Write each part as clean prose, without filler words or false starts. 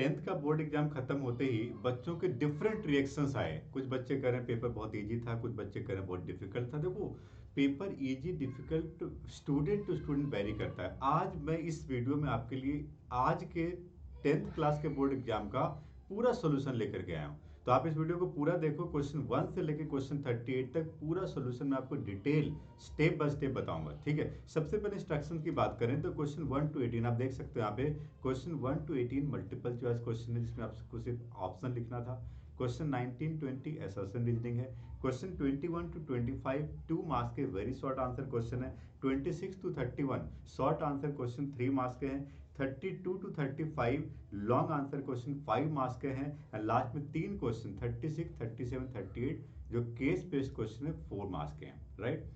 Tenth का board exam खत्म होते ही बच्चों के डिफरेंट रिएक्शंस आए। कुछ बच्चे कह रहे हैं पेपर बहुत इजी था, कुछ बच्चे कह रहे हैं बहुत डिफिकल्ट था। देखो, paper easy difficult student to student very करता है। आज मैं इस वीडियो में आपके लिए आज के टेंथ क्लास के बोर्ड एग्जाम का पूरा सोल्यूशन लेकर के आया हूँ। तो आप इस वीडियो को पूरा देखो, क्वेश्चन 1 से लेकर क्वेश्चन 38 तक पूरा सोल्यूशन मैं आपको डिटेल स्टेप बाय स्टेप बताऊंगा। ठीक है, सबसे पहले इंस्ट्रक्शन की बात करें तो क्वेश्चन 1 टू 18 आप देख सकते हो। यहाँ पे question 1 to 18 multiple choice question है, जिसमें आपको सिर्फ ऑप्शन लिखना था। क्वेश्चन 19 20 असर्शन रीजनिंग है। क्वेश्चन 21 टू 25 2 मार्क्स के वेरी शॉर्ट आंसर क्वेश्चन है। 26 to 31 short answer question 3 marks के हैं। 32 to 35 long answer question 5 marks के हैं। एंड लास्ट में 3 क्वेश्चन 36 37 38 जो केस बेस्ड क्वेश्चन है 4 मार्क्स के हैं। राइट,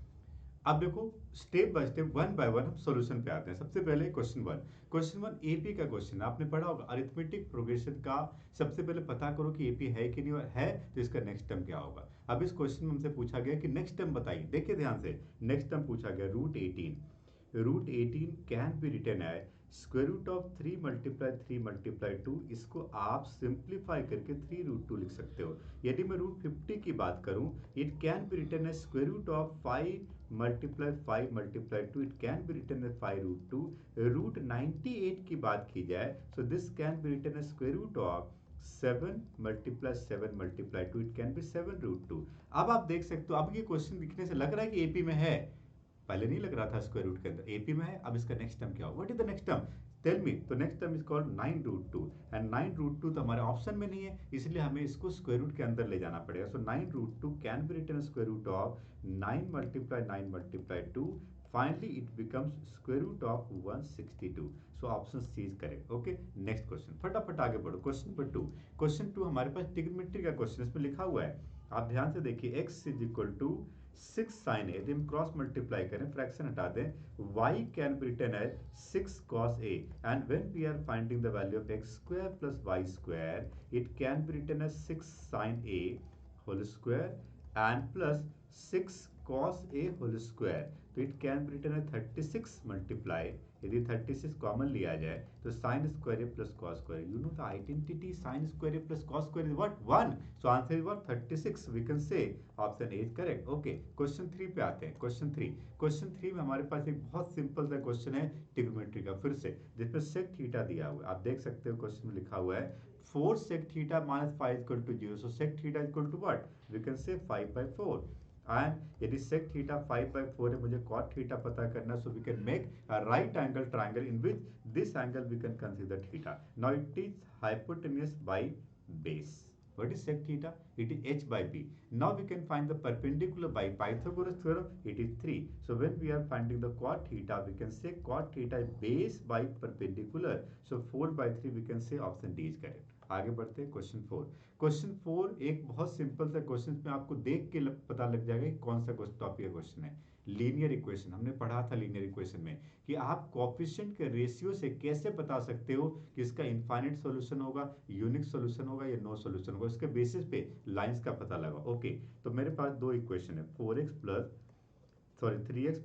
अब देखो step by step one by one हम सॉल्यूशन पे आते हैं। सबसे पहले क्वेश्चन वन एपी का क्वेश्चन है, आपने पढ़ा होगा अरिथमेटिक प्रोग्रेशन का। सबसे पहले पता करो कि एपी है कि नहीं, और है तो इसका नेक्स्ट टर्म क्या होगा। अब इस क्वेश्चन में हमसे पूछा गया कि नेक्स्ट टर्म बताइए। देखिए ध्यान से, नेक्स्ट टर्म पूछा गया root 18 can be written as square root of 3 multiply 3 multiply 2। इसको आप सिंप्लीफाई करके 3√2 लिख सकते हो। यदि मैं रूट 50 की बात करूं, it can be written as square root of 5 multiply 5 multiply 2। It can be written as 5√2। Root 98 की बात की जाए so this can be written as square root of 7 multiply 7 multiply 2। It can be 7√2। अब आप देख सकते हो, अब ये क्वेश्चन दिखने से लग रहा है कि एपी में है, पहले नहीं लग रहा था स्क्वायर रूट के अंदर, एपी में है। अब इसका नेक्स्ट टर्म क्या होगा, what is the next term, tell me. तो next term is called 9√2 and 9√2 तो हमारे ऑप्शन में नहीं है, इसलिए हमें इसको स्क्वायर रूट के अंदर ले जाना पड़ेगा। So 9√2 can be written square root of 9 multiply 9 multiply 2। Finally it becomes square root of 162। So option C is correct. Okay, next question, फटाफट आगे बढ़ो। क्वेश्चन नंबर 2, क्वेश्चन 2 हमारे पास ट्रिग्नोमेट्री का क्वेश्चन, इसमें लिखा हुआ है, आप ध्यान से देखिए, x is equal to 6 sine A. यदि हम क्रॉस मल्टीप्लाई करें, फ्रैक्शन हटा दें, y can be written as 6 cos a। And when we are finding the value of x square plus y square, it can be written as 6 sin a whole square and plus 6 cos a whole square. तो it can be written as 36 multiply, यदि 36 common लिया जाए तो sign square A plus cos square. You know the identity, sine square A plus cos square is what, 1। So answer is what, 36। We can say option A is correct. Okay, question 3 पे आते हैं। Question 3 में हमारे पास एक बहुत simple सा question है trigonometry का, फिर से, जिसमें सेक थीटा दिया हुआ है। आप देख सकते हो क्वेश्चन में लिखा हुआ है 4 sec theta minus 5 equal to 0। So sec theta equal to what, we can say 5/4। And यदि sec थीटा 5/4 है, मुझे cot थीटा पता करना, so we can make a right angle triangle in which this angle we can consider theta. Now it is hypotenuse by base. What is sec theta? It is h by b. Now we can find the perpendicular by Pythagoras theorem. It is 3. So when we are finding the cot theta, we can say cot theta is base by perpendicular. So 4/3 we can say option D is correct. आगे बढ़ते हैं question 4 एक बहुत simple सा question में आपको देख के पता लग जाएगा कि कौन सा टॉपिक का क्वेश्चन है। लीनियर इक्वेशन, हमने पढ़ा था लीनियर इक्वेशन में कि आप कोफिशिएंट के रेशियो से कैसे बता सकते हो कि इसका इनफाइनाइट सॉल्यूशन होगा, यूनिक सॉल्यूशन होगा या नो सॉल्यूशन होगा। उसके बेसिस पे लाइंस का पता लगा। ओके, तो मेरे पास दो इक्वेशन है, 3x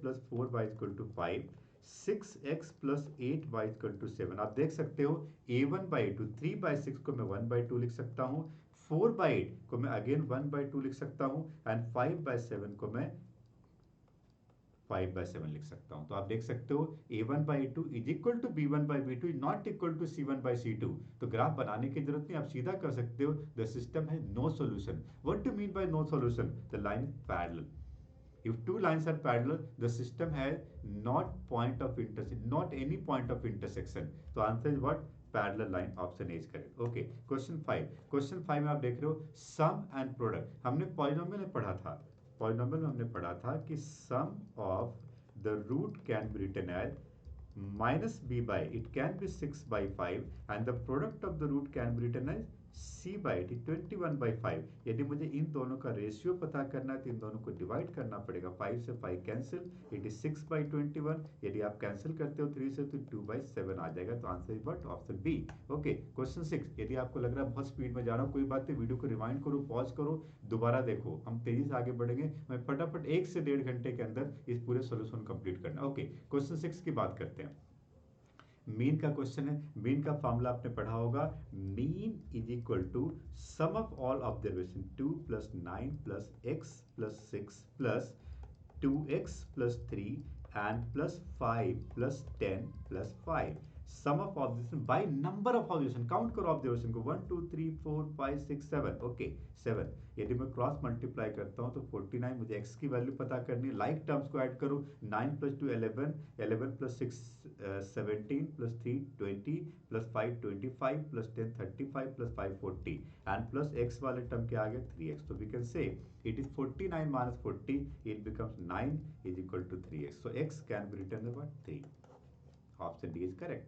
plus 4y equal to 5, 6x plus 8y equal to 7। आप देख सकते हो a1/2, 3/6 को मैं 1/2 लिख सकता हूँ, 4/8 को मैं अगेन 1/2 लिख सकता हूँ, एंड 5/7 को मैं 5/7 लिख सकता हूं। तो आप देख सकते हो a1/2 is equal to b1/b2 is not equal to c1/c2। तो ग्राफ बनाने की जरूरत नहीं, आप सीधा कर सकते हो। द सिस्टम है no solution. What do mean by no solution, the line is parallel. If two lines are parallel, the system has not point of intersection, not any point of intersection. So answer is what? Parallel line. Option A is correct. Okay. Question 5 में आप देख रहे हो sum and product. हमने polynomial में पढ़ा था, कि sum of the root can be written as minus b by, it can be 6/5 and the product of the root can be written as c by, it is 21/5। यदि मुझे इन दोनों का ratio पता करना है तो इन दोनों को डिवाइड करना पड़ेगा। 5 से 5 कैंसिल, इट इज 6/21। यदि आप कैंसिल करते हो 3 से तो 2/7 आ जाएगा। तो answer is what, option B. Okay, question 6, यदि आपको लग रहा है बहुत स्पीड में जा रहा हूँ, कोई बात नहीं, वीडियो को रिवाइंड करो, पॉज करो, दोबारा देखो, हम तेजी से आगे बढ़ेंगे। मैं फटाफट 1 से 1.5 घंटे के अंदर इस पूरे सोल्यूशन कंप्लीट करना। ओके, क्वेश्चन 6 की बात करते हैं। मीन का क्वेश्चन है। मीन का फॉर्मूला आपने पढ़ा होगा, mean is equal to sum of all observation 2 plus 9 plus x plus 6 plus 2x plus 3 and plus 5 plus 10 plus 5 sum of observation by number of observation। Count करो observation को, 1 2 3 4 5 6 7, okay 7। यदि मैं cross multiply करता हूं तो 49, मुझे x की value पता करनी है। लाइक टर्म्स को ऐड करो, 9 plus 2 11, 11 plus 6 17 plus 3 20 plus 5 25 plus 10 35 plus 5 40 and plus x वाले टर्म क्या आ गया 3x। तो we can say it is 49 minus 40, it becomes 9 is equal to 3x, so x can be written as what 3। Option D is correct.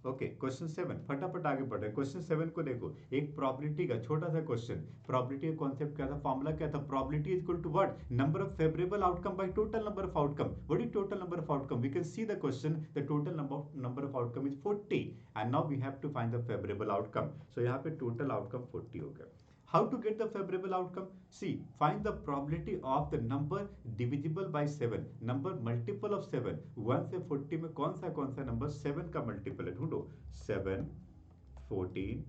Okay, question 7 फटाफट आगे बढ़ रहे हैं। क्वेश्चन 7 को देखो, एक प्रोबेबिलिटी का छोटा सा क्वेश्चन। प्रोबेबिलिटी का कॉन्सेप्ट क्या था, फॉर्मूला क्या था, probability is equal to what, number of favourable outcome by total number of outcome. What is total number of outcome, we can see the question, the total number of outcome is 40 and now we have to find the favourable outcome. So यहाँ पे total outcome 40 हो गया। How to get the favorable outcome? See, find the probability of the number divisible by 7, number multiple of 7। 1 से 40 में कौन सा number 7 का multiple है, ढूंढो। 7 14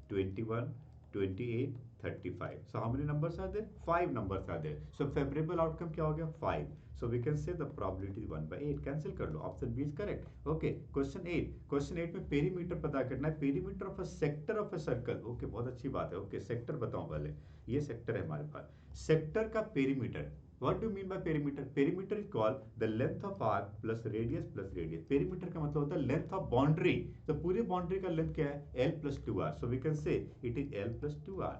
21 28 35। So how many numbers are there? 5 numbers are there. So favorable outcome क्या हो गया 5। So we can say the probability is 1/8। Cancel कर लो, option B is correct. Okay, question 8। Question 8 में पेरीमीटर पता करना है, perimeter of a sector of a circle. Okay, बहुत अच्छी बात है। ओके, सेक्टर बताऊं पहले। ये सेक्टर है हमारे पास, सेक्टर का perimeter. What do you mean by perimeter? Perimeter is called the length of arc plus radius plus radius। Perimeter का मतलब होता है length of boundary। तो पूरी बाउंड्री का लेंथ क्या है, L plus 2r। So we can say it is L plus 2r।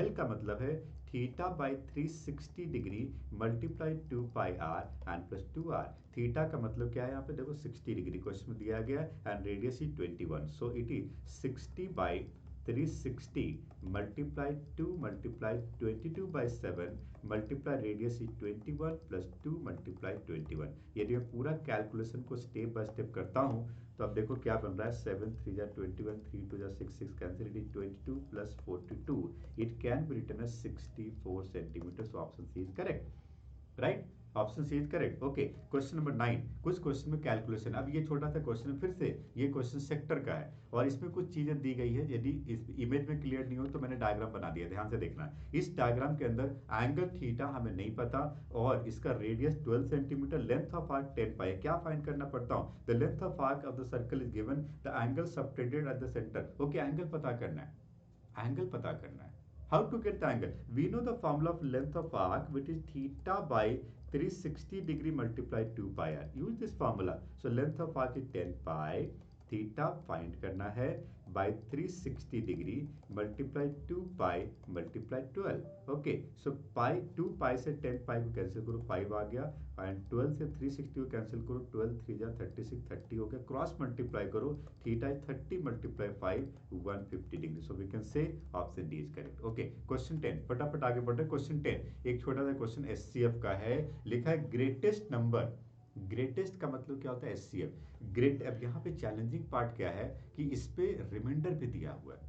L का मतलब है theta by 360 degree multiply 2 pi R and plus 2r। Theta का मतलब क्या है, यहाँ पे देखो 60 डिग्री क्वेश्चन में दिया गया and radius is 21। So it is 60 by 360 multiply 2 multiply 22 by 7 multiply radius is 21 plus 2 multiply 21। यदि मैं पूरा कैलकुलेशन को स्टेप बाय स्टेप करता हूँ तो अब देखो क्या बन रहा है, 7 3 जा 21, 3 2 जा 6 6 cancel, it is 22 plus 42। It can be written as 64 centimeter. So option C is correct, right, option C is correct. Okay, question number 9। कुछ क्वेश्चन में कैलकुलेशन, अब ये छोटा सा क्वेश्चन है, फिर से ये क्वेश्चन सेक्टर का है और इसमें कुछ चीजें दी गई है। यदि इस इमेज में क्लियर नहीं हो तो मैंने डायग्राम बना दिया, ध्यान से देखना। इस डायग्राम के अंदर एंगल थीटा हमें नहीं पता और इसका radius 12 centimetre, length of arc 10 पाई। क्या फाइंड करना पड़ता हूँ, the length of arc of the circle is given, the angle subtended at the centre. Okay, angle पता करना है, एंगल पता करना है। How to get the angle? We know the formula of length of arc, which is theta by 360 degree multiplied 2 pi r। Use this formula। So length of arc is 10 pi, theta find करना है by 360 degree multiply 2 pi multiply 12। Okay, so pi 2 pi से 10 pi को cancel करो, 5 आ गया and 12 से 360 को cancel करो, 12 3 जा 36 30 हो गया। क्रॉस मल्टीप्लाई करो, theta is 30 multiply 5 150 degree. So we can say option D is correct. Okay, question 10 फटाफट आगे बढ़ रहे। क्वेश्चन 10 एक छोटा सा क्वेश्चन एचसीएफ का है, लिखा है ग्रेटेस्ट नंबर। ग्रेटेस्ट का मतलब क्या होता है, एचसीएफ ग्रेट। अब यहाँ पे चैलेंजिंग पार्ट क्या है कि इस पे रिमाइंडर भी दिया हुआ है,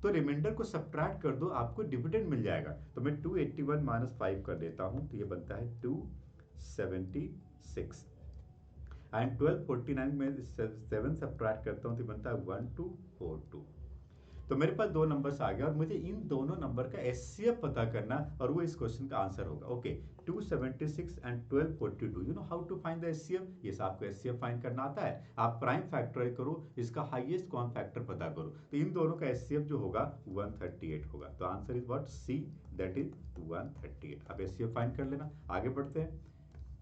तो रिमाइंडर को सब्ट्रैक्ट कर दो, आपको डिविडेंड मिल जाएगा। तो मैं 281 माइनस 5 कर देता हूं तो ये बनता है 276 एंड 1249 में 7 सब्ट्रैक्ट करता हूं तो बनता है 1242। तो मेरे पास दो नंबर्स आ गए और मुझे इन दोनों नंबर का एचसीएफ पता करना और वो इस क्वेश्चन का आंसर होगा। Okay, 276 and 1242। You know how to find the HCF? ये आपको एचसीएफ फाइंड करना आता है। आप प्राइम फैक्टराइज करो, इसका हाईएस्ट कॉमन फैक्टर पता करो, तो इन दोनों का एचसीएफ जो होगा 138 होगा। तो answer is what, C, that is 138। अब एचसीएफ फाइंड कर लेना। आगे बढ़ते हैं,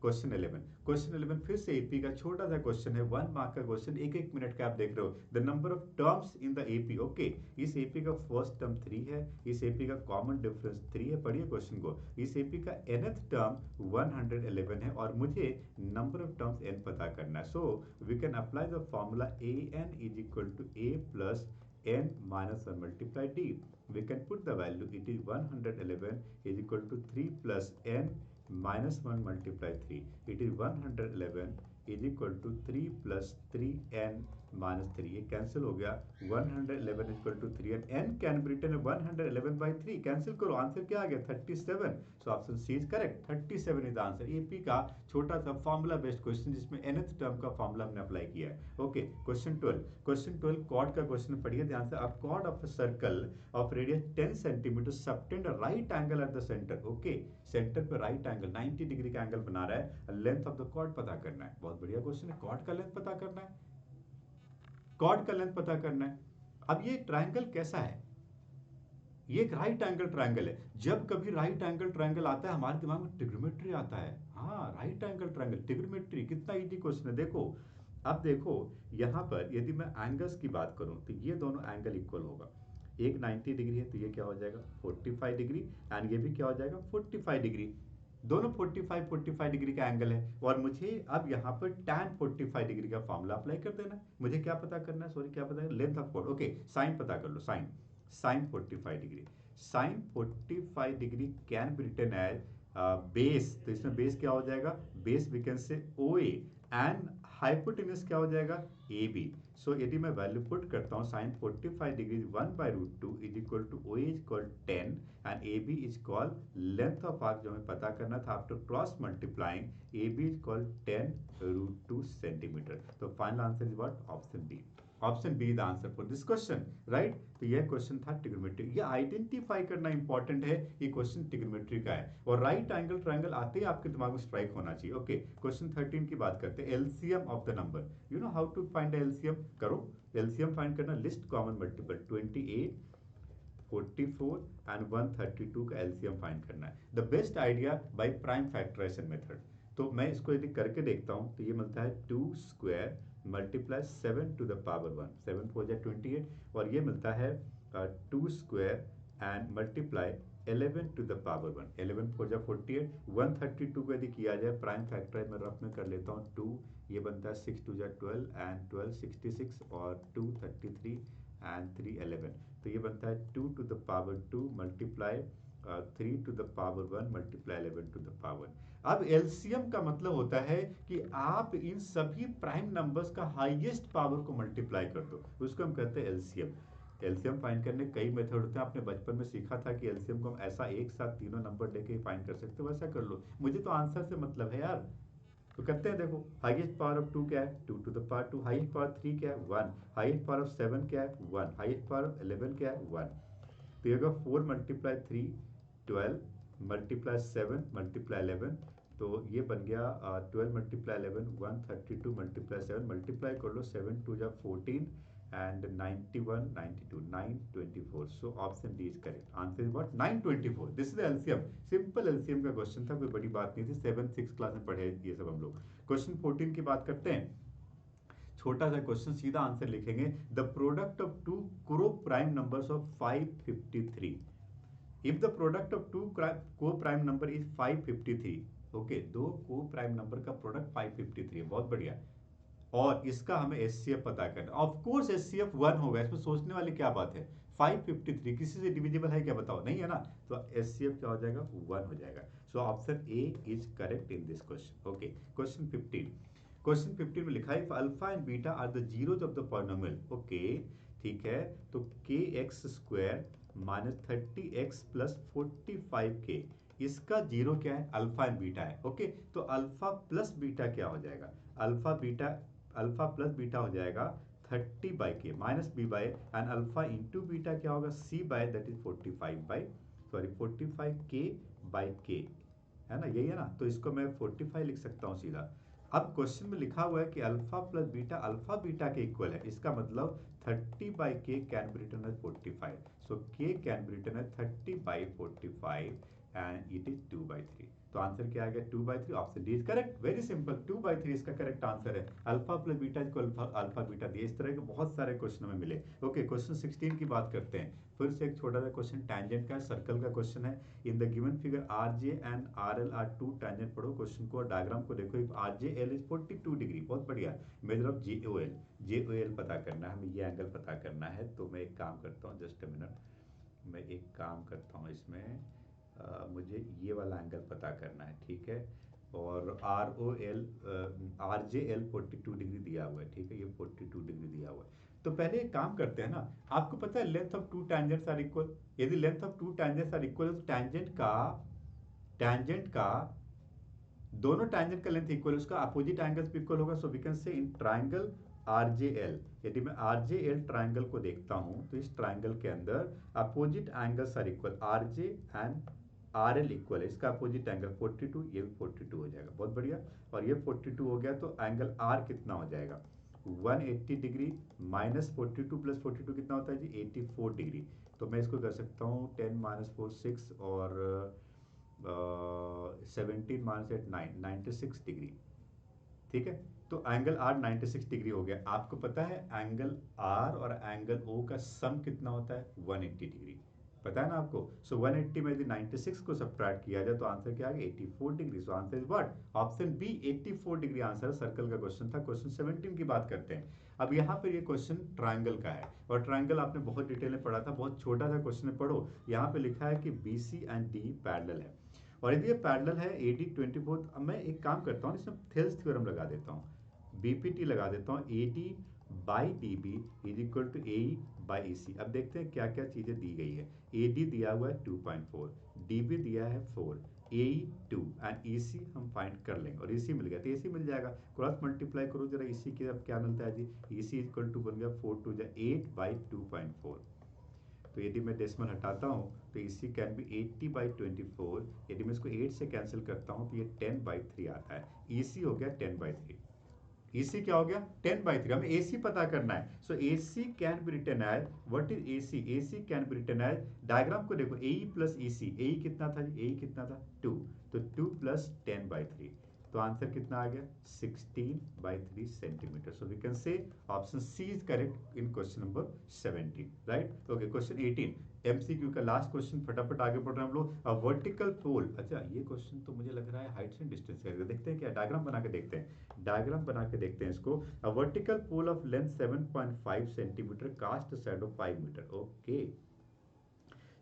क्वेश्चन 11। क्वेश्चन 11 फिर से एपी का छोटा सा क्वेश्चन है, 1 मार्क का क्वेश्चन, एक एक मिनट का आप देख रहे हो। The number of terms in the AP. Okay, इस एपी का फर्स्ट टर्म 3 है, इस एपी का कॉमन डिफरेंस 3 है। पढ़िए क्वेश्चन को। इस एपी का nth टर्म 111 है और मुझे नंबर ऑफ टर्म्स n पता करना है। So we can apply the formula an is equal to a plus n minus 1 multiply d। We can put the value, it is 111 is equal to 3 plus n minus 1 multiply 3। It is 111 is equal to 3 plus 3n -3, ये cancel हो गया। 111 equal to 3 and n can be written 111 by 3, cancel करो, answer क्या आ गया 37। So option C is correct, 37 is answer. AP का छोटा सा फॉर्मूला बेस्ड क्वेश्चन जिसमें nth टर्म का फॉर्मूला हमने अप्लाई किया है। ओके, क्वेश्चन 12 कॉर्ड का क्वेश्चन पढ़िए ध्यान से। A chord of a circle of radius 10 centimeter subtend right angle at the centre. Okay, centre पे राइट एंगल 90 डिग्री का एंगल बना रहा है, लेंथ ऑफ द कॉर्ड पता करना है। बहुत बढ़िया क्वेश्चन है, कॉर्ड का लेंथ पता करना है, कॉर्ड का लेंथ पता करना है। अब ये ट्रायंगल कैसा है? ये एक राइट एंगल ट्रायंगल है। जब कभी राइट एंगल ट्रायंगल आता है हमारे दिमाग में ट्रिग्नोमेट्री आता है। हाँ, राइट एंगल ट्रायंगल ट्रिग्नोमेट्री कितना इजी क्वेश्चन है। देखो, अब देखो यहाँ पर यदि मैं एंगल्स की बात करूं तो ये दोनों एंगल इक्वल होगा। एक 90 डिग्री है तो ये क्या हो जाएगा 45 डिग्री, एंड ये भी क्या हो जाएगा 45 डिग्री। दोनों 45 डिग्री का एंगल है, और मुझे अब यहाँ पर tan 45 डिग्री का फॉर्मूला अप्लाई कर देना है। मुझे क्या पता करना है, सॉरी क्या पता करना, length of chord. Okay, sine पता कर लो, sine sine 45 degree. Sine 45 degree can be written as base, तो इसमें बेस क्या हो जाएगा, बेस वी कैन से ओ ए, एंड हाइपोटेन्यूज क्या हो जाएगा ए बी। सो यदि मैं वैल्यू पुट करता हूँ sine 45 degree 1/√2 is equal to O is equal 10 and A B is call length of arc जो हमें पता करना था after cross multiplying A B is call 10√2 centimetre. तो final answer is what, option B. Option B the answer for this question, right. तो यह question था trigonometry. ये आइडेंटिफाई करना इंपॉर्टेंट है, ये क्वेश्चन ट्रिग्नोमेट्री का है, और राइट एंगल ट्रायंगल आते ही आपके दिमाग में स्ट्राइक होना चाहिए। ओके, क्वेश्चन 13 की बात करते हैं, LCM of the number. You know how to find LCM, करो। एलसीएम फाइंड करना, लिस्ट कॉमन मल्टीपल 28, 44 एंड 132 का एलसीएम फाइंड करना है। The best idea by prime factorization method. तो मैं इसको यदि करके देखता हूं तो ये मिलता है 2 square multiply 7 to the power 1, 7 4 जा 28, और ये मिलता है 2 square and multiply 11 to the power 1, 11 4 जा 48, 132 को यदि किया जाए प्राइम फैक्टराइज मैं रफ में कर लेता हूँ 2, ये बनता है 6 2 जा 12 एंड 12 66 और 2 33 एंड 3 11, तो ये बनता है 2 to the power 2 multiply 3 to the power 1 multiply 11 to the power. अब एलसीएम का मतलब होता है कि आप इन सभी प्राइम नंबर्स का हाईएस्ट पावर को मल्टीप्लाई कर दो, उसको हम कहते हैं एलसीएम। एलसीएम फाइंड करने कई मेथड होते हैं, आपने बचपन में सीखा था कि एलसीएम को हम ऐसा एक साथ तीनों नंबर लेके ही फाइंड कर सकते हो, वैसा कर लो, मुझे तो आंसर से मतलब है यार। तो करते हैं, देखो हाईएस्ट पावर ऑफ 2 क्या है 2 to the power 2, highest power 3 क्या है 1, हाईएस्ट पावर ऑफ 7 क्या है 1, हाईएस्ट पावर ऑफ 11 क्या है 1। तो ये होगा 4 मल्टीप्लाई 3 12 मल्टीप्लाई 7 मल्टीप्लाई 11, तो ये बन गया 12 मल्टीप्लाई 11 132 मल्टीप्लाई 7 मल्टीप्लाई कर लो 7 2 जा 14 and 91 92 924। So option D is correct, answer is what 924। This is LCM, simple LCM का क्वेश्चन था, कोई बड़ी बात नहीं थी, 7th 6th क्लास में पढ़े ये सब हम लोग। क्वेश्चन 14 की बात करते हैं, छोटा सा क्वेश्चन, सीधा आंसर लिखेंगे। The product of two coprime numbers of 553, if the product of two coprime number is 553, okay, दो को प्राइम नंबर का प्रोडक्ट 553 है, बहुत बढ़िया। और इसका हमें एचसीएफ पता करना, ऑफ कोर्स एचसीएफ 1 होगा, इसमें सोचने वाली क्या बात है। 553 किसी से डिविजिबल है क्या, बताओ, नहीं है ना, तो एचसीएफ क्या हो जाएगा 1 हो जाएगा। So option A is correct in this question. Okay, question 15, question 15 में लिखा है alpha and beta are the zeros of the polynomial. Okay, ठीक है, तो के x square minus 30x plus 45k, इसका जीरो क्या है, अल्फा एंड बीटा है। ओके, तो अल्फा प्लस बीटा क्या हो जाएगा, alpha beta, alpha plus beta हो जाएगा 30/k minus B by, and alpha into beta क्या होगा c bye, that is 45k/k, है ना, यही है ना, तो इसको मैं 45 लिख सकता हूँ सीधा। अब क्वेश्चन में लिखा हुआ है कि alpha plus beta alpha beta के इक्वल है, इसका मतलब 30/k can be written as 45, so k can be written as 30/45 and it is 2/3। तो आंसर क्या आ गया 2/3, option D is correct, very simple, 2/3 इसका करेक्ट आंसर है। अल्फा प्लस बीटा को अल्फा बीटा दिए, इस तरह के बहुत सारे क्वेश्चन में मिले। ओके, क्वेश्चन 16 की बात करते हैं, फिर से एक छोटा सा क्वेश्चन टैंजेंट का, सर्कल का क्वेश्चन है। In the given figure R J and R L are two tangent, पढ़ो क्वेश्चन को, डायग्राम को देखो, if R J L is 42 degree, बहुत बढ़िया, measure of J O L, J O L पता करना है हमें, ये एंगल पता करना है। तो मैं एक काम करता हूँ, जस्ट अ मिनट, मैं एक काम करता हूँ इसमें, मुझे ये वाला एंगल पता करना है, ठीक है। और आर जे एल 42 डिग्री दिया हुआ है, ठीक है, ये 42 डिग्री दिया हुआ है। तो पहले एक काम करते हैं ना, आपको पता है length of two tangents are equal. यदि length of two tangents are equal तो टैंजेंट का दोनों टैंजेंट का लेंथ इक्वल है, उसका अपोजिट एंगल्स भी इक्वल होगा। So we can say in triangle R J L, यदि मैं आर जे एल ट्राइंगल को देखता हूं तो इस ट्राइंगल के अंदर opposite angles are equal, R J and R L equal है। इसका अपोजिट एंगल 42, ये भी 42 हो जाएगा, बहुत बढ़िया। और ये 42 हो गया तो एंगल आर कितना हो जाएगा, 180 डिग्री माइनस 42 प्लस 42 कितना होता है जी, 84 डिग्री। तो मैं इसको कर सकता हूँ 10 माइनस 4 6 और 17 माइनस 8 9, 96 डिग्री, ठीक है। तो एंगल आर 96 डिग्री हो गया। आपको पता है एंगल आर और एंगल ओ का सम कितना होता है, 180 डिग्री, पता है ना आपको। सो 180 में यदि 96 को सब्ट्रैक्ट किया जाए तो आंसर क्या आ गया, 84 degree. So answer is what, option B, 84 degree answer. Circle का क्वेश्चन था। क्वेश्चन 17 की बात करते हैं। अब यहाँ पर ये क्वेश्चन ट्राइंगल का है, और ट्राइंगल आपने बहुत डिटेल में पढ़ा था, बहुत छोटा सा क्वेश्चन है, पढ़ो। यहाँ पे लिखा है कि B C and D parallel है, और यदि ये पैरेलल है ए डी 24। अब मैं एक काम करता हूँ, इसमें थेल्स थ्योरम लगा देता हूँ, बीपीटी लगा देता हूँ, A D by D B is equal to A by E C. अब देखते हैं क्या क्या चीज़ें दी गई है। ए डी दिया हुआ है 2.4, डी बी दिया है 4, ए 2 एंड ई सी हम फाइंड कर लेंगे, और ई सी मिल गया तो ए सी मिल जाएगा। क्रॉस मल्टीप्लाई करो जरा, ई सी की अब क्या मिलता है जी, ई सी इज इक्वल टू बन गया 4 टू जा 8 बाई 2.4। तो यदि मैं डेसिमल हटाता हूँ तो इसी कैन बी 80/24। यदि मैं इसको 8 से कैंसिल करता हूँ तो ये 10/3 आता है। ईसी हो गया 10/3। ईसी क्या हो गया, 10/3। हमें एसी पता करना है। So AC can be written as, what is AC, AC can be written as, diagram को देखो, एई प्लस ईसी, एई कितना था जी, एई कितना था 2, तो 2 प्लस 10/3, तो आंसर कितना आ गया 16/3 centimeter. So we can say option C is correct in question number 17, right. Okay, question 18 MCQ का लास्ट क्वेश्चन, फटाफट आगे बढ़ रहे हैं हम लोग। अ वर्टिकल पोल, अच्छा ये क्वेश्चन तो मुझे लग रहा है हाइट्स एंड डिस्टेंस का, देखते हैं क्या, डायग्राम बना के देखते हैं, डायग्राम बना के देखते हैं इसको। A vertical pole of length 7.5 centimetre, cast shadow 5 metre. Okay,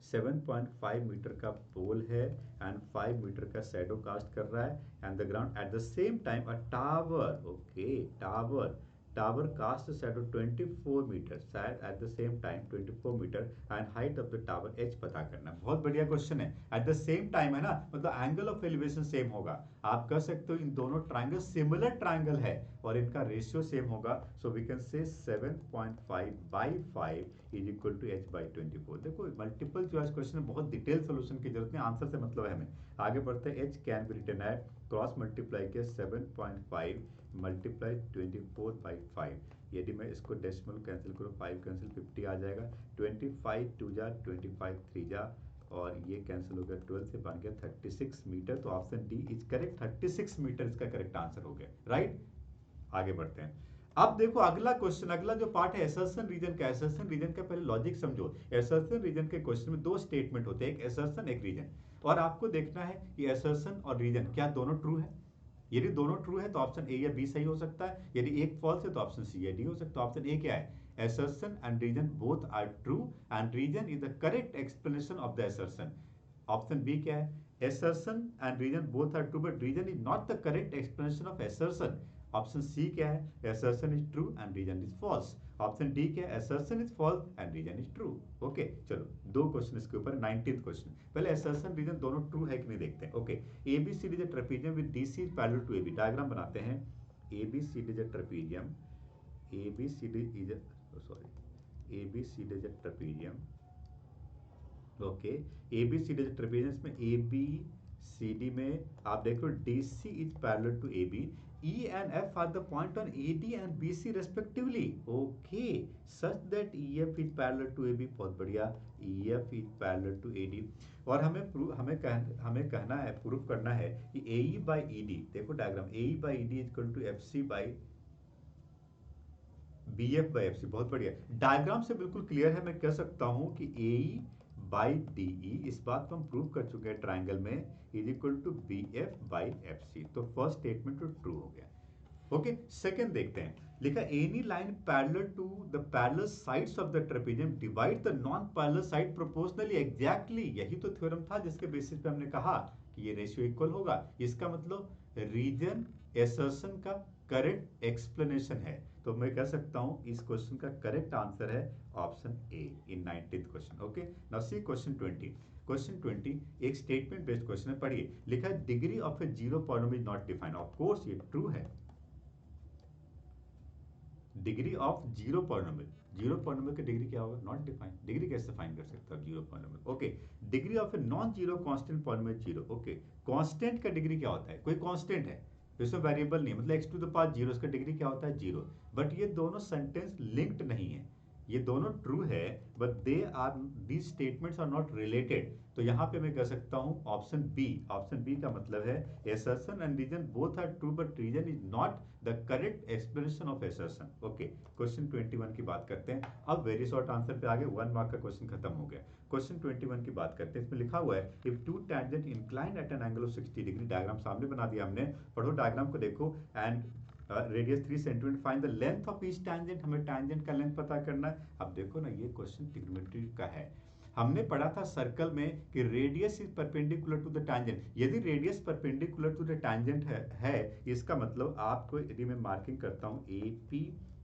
7.5 metre का पोल है एंड 5 मीटर का शैडो कास्ट कर रहा है, and the ground at the same time a tower, okay, tower cast shadow 24 metre, शायद at the same time 24 metre, and height of the tower H पता करना। बहुत बढ़िया क्वेश्चन है। एट द सेम टाइम है ना, मतलब एंगल ऑफ एलिवेशन सेम होगा। आप कह सकते हो इन दोनों ट्राइंगल सिमिलर ट्राइंगल है और इनका रेशियो सेम होगा। So we can say 7.5/5 is equal to H by 24। देखो मल्टीपल चॉइस क्वेश्चन में बहुत डिटेल सोल्यूशन की जरूरत नहीं, आंसर से मतलब है हमें। आगे बढ़ते हैं, H can be written at, cross multiply के 7.5 मल्टीप्लाई 24/5। यदि मैं इसको डेसिमल कैंसिल करूँ, 5 कैंसिल 50 आ जाएगा, 25 2 जा 25 3 जा, और ये कैंसिल हो गया, 12 से बन गया 36 मीटर। तो option D is correct, 36 meter इसका करेक्ट आंसर हो गया, राइट। आगे बढ़ते हैं। अब देखो अगला क्वेश्चन, अगला जो पार्ट है एसर्शन रीजन का। एसर्शन रीजन का पहले लॉजिक समझो। एसर्शन रीजन के क्वेश्चन में दो स्टेटमेंट होते हैं, एक एसर्शन एक रीजन, और आपको देखना है कि एसर्शन और रीजन क्या दोनों ट्रू है। यदि दोनों ट्रू है तो ऑप्शन ए या बी सही हो सकता है, यदि एक फॉल्स है तो ऑप्शन सी या डी हो सकता है। ऑप्शन ए क्या है, assertion and reason both are true and reason is the correct explanation of the assertion. Option B क्या है, assertion and reason both are true but reason is not the correct explanation of assertion. Option C क्या है, assertion is true and reason is false. Option D क्या है, assertion is false and reason is true. Okay चलो दो question इसके ऊपर। 19th question, पहले assertion reason दोनों ट्रू है कि नहीं देखते हैं। Okay, ABCD is a trapezium with DC is parallel to AB। Diagram बनाते हैं। ABCD is a trapezium, ABCD is a, ABCD is a trapezium, okay, ABCD is a trapezium। इसमें ABCD में आप देखो DC is parallel to AB, E and F are the point on AD and BC respectively, okay, such that EF is parallel to AB। बहुत बढ़िया, EF is parallel to AD। और हमें कहना है, प्रूफ करना है कि AE by ED, देखो diagram, AE by ED is equal to FC by BF/FC। बहुत बढ़िया, डायग्राम से बिल्कुल क्लियर है। मैं कह सकता हूं कि AE/DE, इस बात को हम प्रूव कर चुके हैं ट्राइंगल में, इज इक्वल टू BF/FC। तो फर्स्ट स्टेटमेंट तो ट्रू हो गया। ओके, सेकंड देखते हैं। लिखा any line parallel to the parallel sides of the trapezium divide the non parallel side proportionally. Exactly यही तो थ्योरम था जिसके बेसिस पे हमने कहा कि ये रेशियो इक्वल होगा। इसका मतलब रीजन एसर्शन का करेक्ट एक्सप्लेनेशन है। तो मैं कह सकता हूं इस क्वेश्चन का करेक्ट आंसर है option A in 19th question. Okay, now see question 20। Question 20 एक स्टेटमेंट बेस्ड क्वेश्चन है, पढ़िए। लिखा है degree of A zero polynomial is not defined. Of course ये ट्रू है। Degree of zero polynomial, zero polynomial की degree क्या होगा? Not defined. डिग्री कैसे फाइंड कर सकते हो zero polynomial? Okay, degree of a non zero constant polynomial zero. Okay, constant का डिग्री क्या होता है? कोई कांस्टेंट है, इसमें वेरिएबल नहीं, मतलब x to the power zero, इसका डिग्री क्या होता है? जीरो। बट ये दोनों सेंटेंस लिंक्ड नहीं है, ये दोनों ट्रू है, but they are, these statements are not related. तो यहां पे मैं कह सकता हूं ऑप्शन बी। ऑप्शन बी का मतलब है assertion and reason both are true but reason is not the correct explanation of assertion। Okay, question 21 की बात करते हैं। अब वेरी शॉर्ट आंसर पे आगे, 1 मार्क का क्वेश्चन खत्म हो गया। क्वेश्चन 21 की बात करते हैं। इसमें लिखा हुआ है if two tangent incline at an angle of 60 degree. Diagram सामने बना दिया हमने, पढ़ो डायग्राम को, देखो। And radius 3 centimetre, find the length of each tangent. हमें टैंजेंट का लेंथ पता करना है। अब देखो ना, ये क्वेश्चन ट्रिग्नोमेट्री का है। हमने पढ़ा था सर्कल में कि radius is perpendicular to the tangent. यदि radius perpendicular to the tangent है, इसका मतलब आपको, यदि मैं मार्किंग करता हूं A P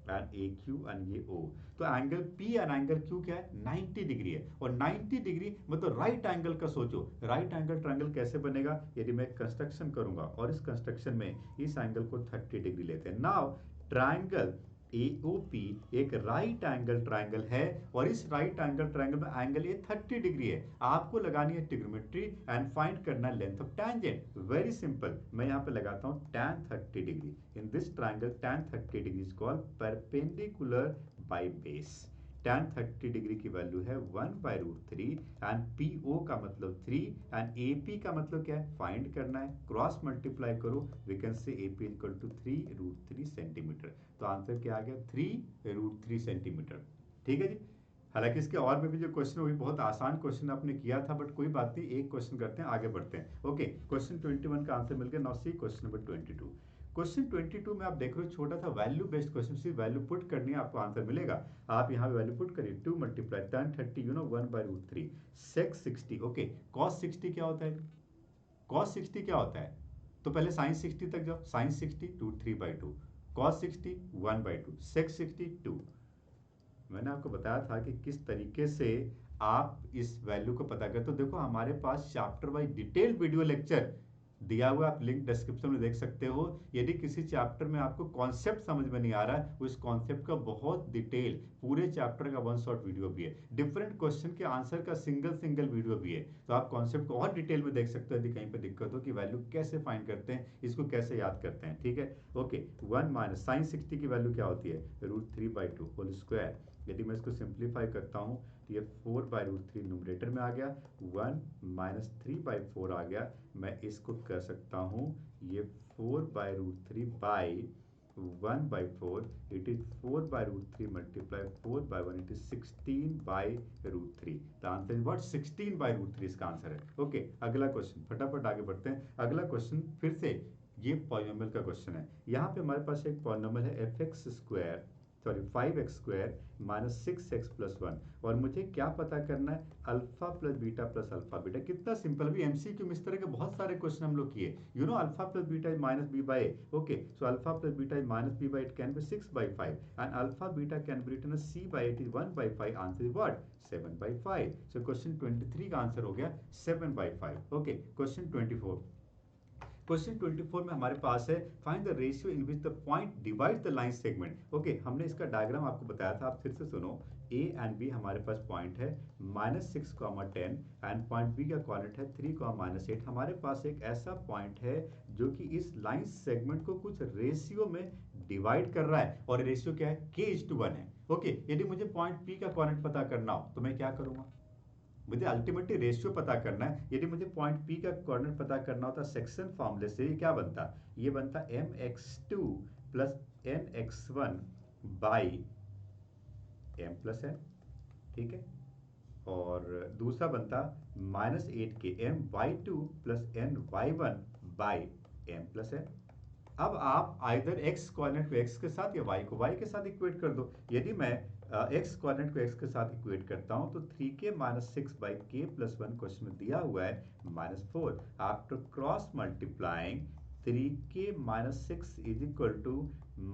and A Q and ये ओ, तो angle P and angle Q क्या है? 90 डिग्री है। और 90 डिग्री मतलब राइट एंगल का सोचो, राइट एंगल ट्रायंगल कैसे बनेगा? यदि मैं कंस्ट्रक्शन करूंगा और इस कंस्ट्रक्शन में इस एंगल को 30 डिग्री लेते हैं। नाउ ट्रायंगल AOP एक राइट एंगल ट्रायंगल है, और इस राइट एंगल ट्रायंगल में एंगल ये 30 डिग्री है। आपको लगानी है ट्रिग्नोमेट्री एंड फाइंड करना है length of tangent. Very simple, मैं यहाँ पे लगाता हूँ tan 30 degree. In this triangle tan 30 degree is called perpendicular by base. tan 30 degree की वैल्यू है 1/√3 एंड PO का मतलब 3 एंड AP का मतलब क्या है? फाइंड करना है। क्रॉस मल्टीप्लाई करो, we can say AP equal to 3√3 centimetre. तो आंसर क्या आ गया? 3√3 सेंटीमीटर। ठीक है जी। हालांकि इसके और में भी जो क्वेश्चन, वो भी बहुत आसान क्वेश्चन आपने किया था, बट कोई बात नहीं, एक क्वेश्चन करते हैं, आगे बढ़ते हैं। ओके, क्वेश्चन 21 का आंसर मिल गया। Now see question number 22। Question 22 में आप देख रहे हो छोटा सा वैल्यू बेस्ड क्वेश्चन, सिर्फ वैल्यू पुट करनी है, आपको आंसर मिलेगा। आप यहाँ वैल्यू पुट करिए, 2 multiply tan 30 you know 1/√3 sec 60। Okay, cos 60 क्या होता है? cos 60 क्या होता है? तो पहले sin 60 तक जाओ। sin 60 2 3/2, cos 60 1/2, sec 60 2। मैंने आपको बताया था कि किस तरीके से आप इस वैल्यू को पता करें। तो देखो, हमारे पास chapter wise detailed video lecture दिया हुआ, आप लिंक डिस्क्रिप्शन में देख सकते हो। यदि किसी चैप्टर में आपको कॉन्सेप्ट समझ में नहीं आ रहा है, उस कॉन्सेप्ट का बहुत डिटेल, पूरे चैप्टर का 1 शॉट वीडियो भी है, डिफरेंट क्वेश्चन के आंसर का सिंगल सिंगल वीडियो भी है। तो आप कॉन्सेप्ट को और डिटेल में देख सकते हो, यदि कहीं पर दिक्कत हो कि वैल्यू कैसे फाइंड करते हैं, इसको कैसे याद करते हैं। ठीक है, ओके। 1 माइनस साइन 60 की वैल्यू क्या होती है? √3/2 होल स्क्वायर। यदि मैं इसको सिंप्लीफाई करता हूँ तो ये 4/√3 न्यूमरेटर में आ गया, 1 माइनस 3/4 आ गया। मैं इसको कर सकता हूँ, ये 4/√3 by 1/4, it is 4/√3 multiply 4/1, it is 16/√3। The answer is what? 16/√3 इसका आंसर है। ओके, अगला क्वेश्चन, फटाफट आगे बढ़ते हैं। अगला क्वेश्चन फिर से ये पॉलिनोमियल का क्वेश्चन है। यहाँ पे हमारे पास एक पॉलिनोमियल है fx² sorry 5x² minus 6x plus 1, और मुझे क्या पता करना है? Alpha plus beta plus alpha beta. कितना सिंपल, भी एमसीक्यू में इस तरह के बहुत सारे क्वेश्चन हम लोग किए। You know alpha plus beta is minus b by a. Okay, so alpha plus beta is minus b by, it can be 6/5 and alpha beta can be written as c/8 is 1/5। Answer is what? 7/5। So question 23 का answer हो गया 7/5। Okay, question 24। Question 24 में हमारे पास है find the ratio in which the point divide the line segment. Okay, हमने इसका diagram आपको बताया था, आप फिर से सुनो। ए एंड बी हमारे पास पॉइंट है -6, 10 एंड पॉइंट बी का कोऑर्डिनेट है 3, -8। हमारे पास एक ऐसा पॉइंट है जो कि इस लाइन सेगमेंट को कुछ रेशियो में डिवाइड कर रहा है, और रेशियो क्या है? k:1 है। ओके, यदि मुझे पॉइंट पी का कोऑर्डिनेट पता करना हो तो मैं क्या करूंगा? मुझे अल्टीमेटली रेशियो पता करना है। यदि मुझे पॉइंट पी का कोऑर्डिनेट पता करना होता, सेक्शन फॉर्मूले से ये क्या बनता? ये बनता mx2 plus nx1 by m plus n। ठीक है, और दूसरा बनता -8k my2 plus ny1 by m plus n। अब आप आइदर x कोऑर्डिनेट को x के साथ या y को y के साथ इक्वेट कर दो। यदि मैं x कोऑर्डिनेट को x के साथ इक्वेट करता हूं तो 3k - 6/k+1 क्वेश्चन में दिया हुआ है -4। After cross multiplying 3k-6 is equal to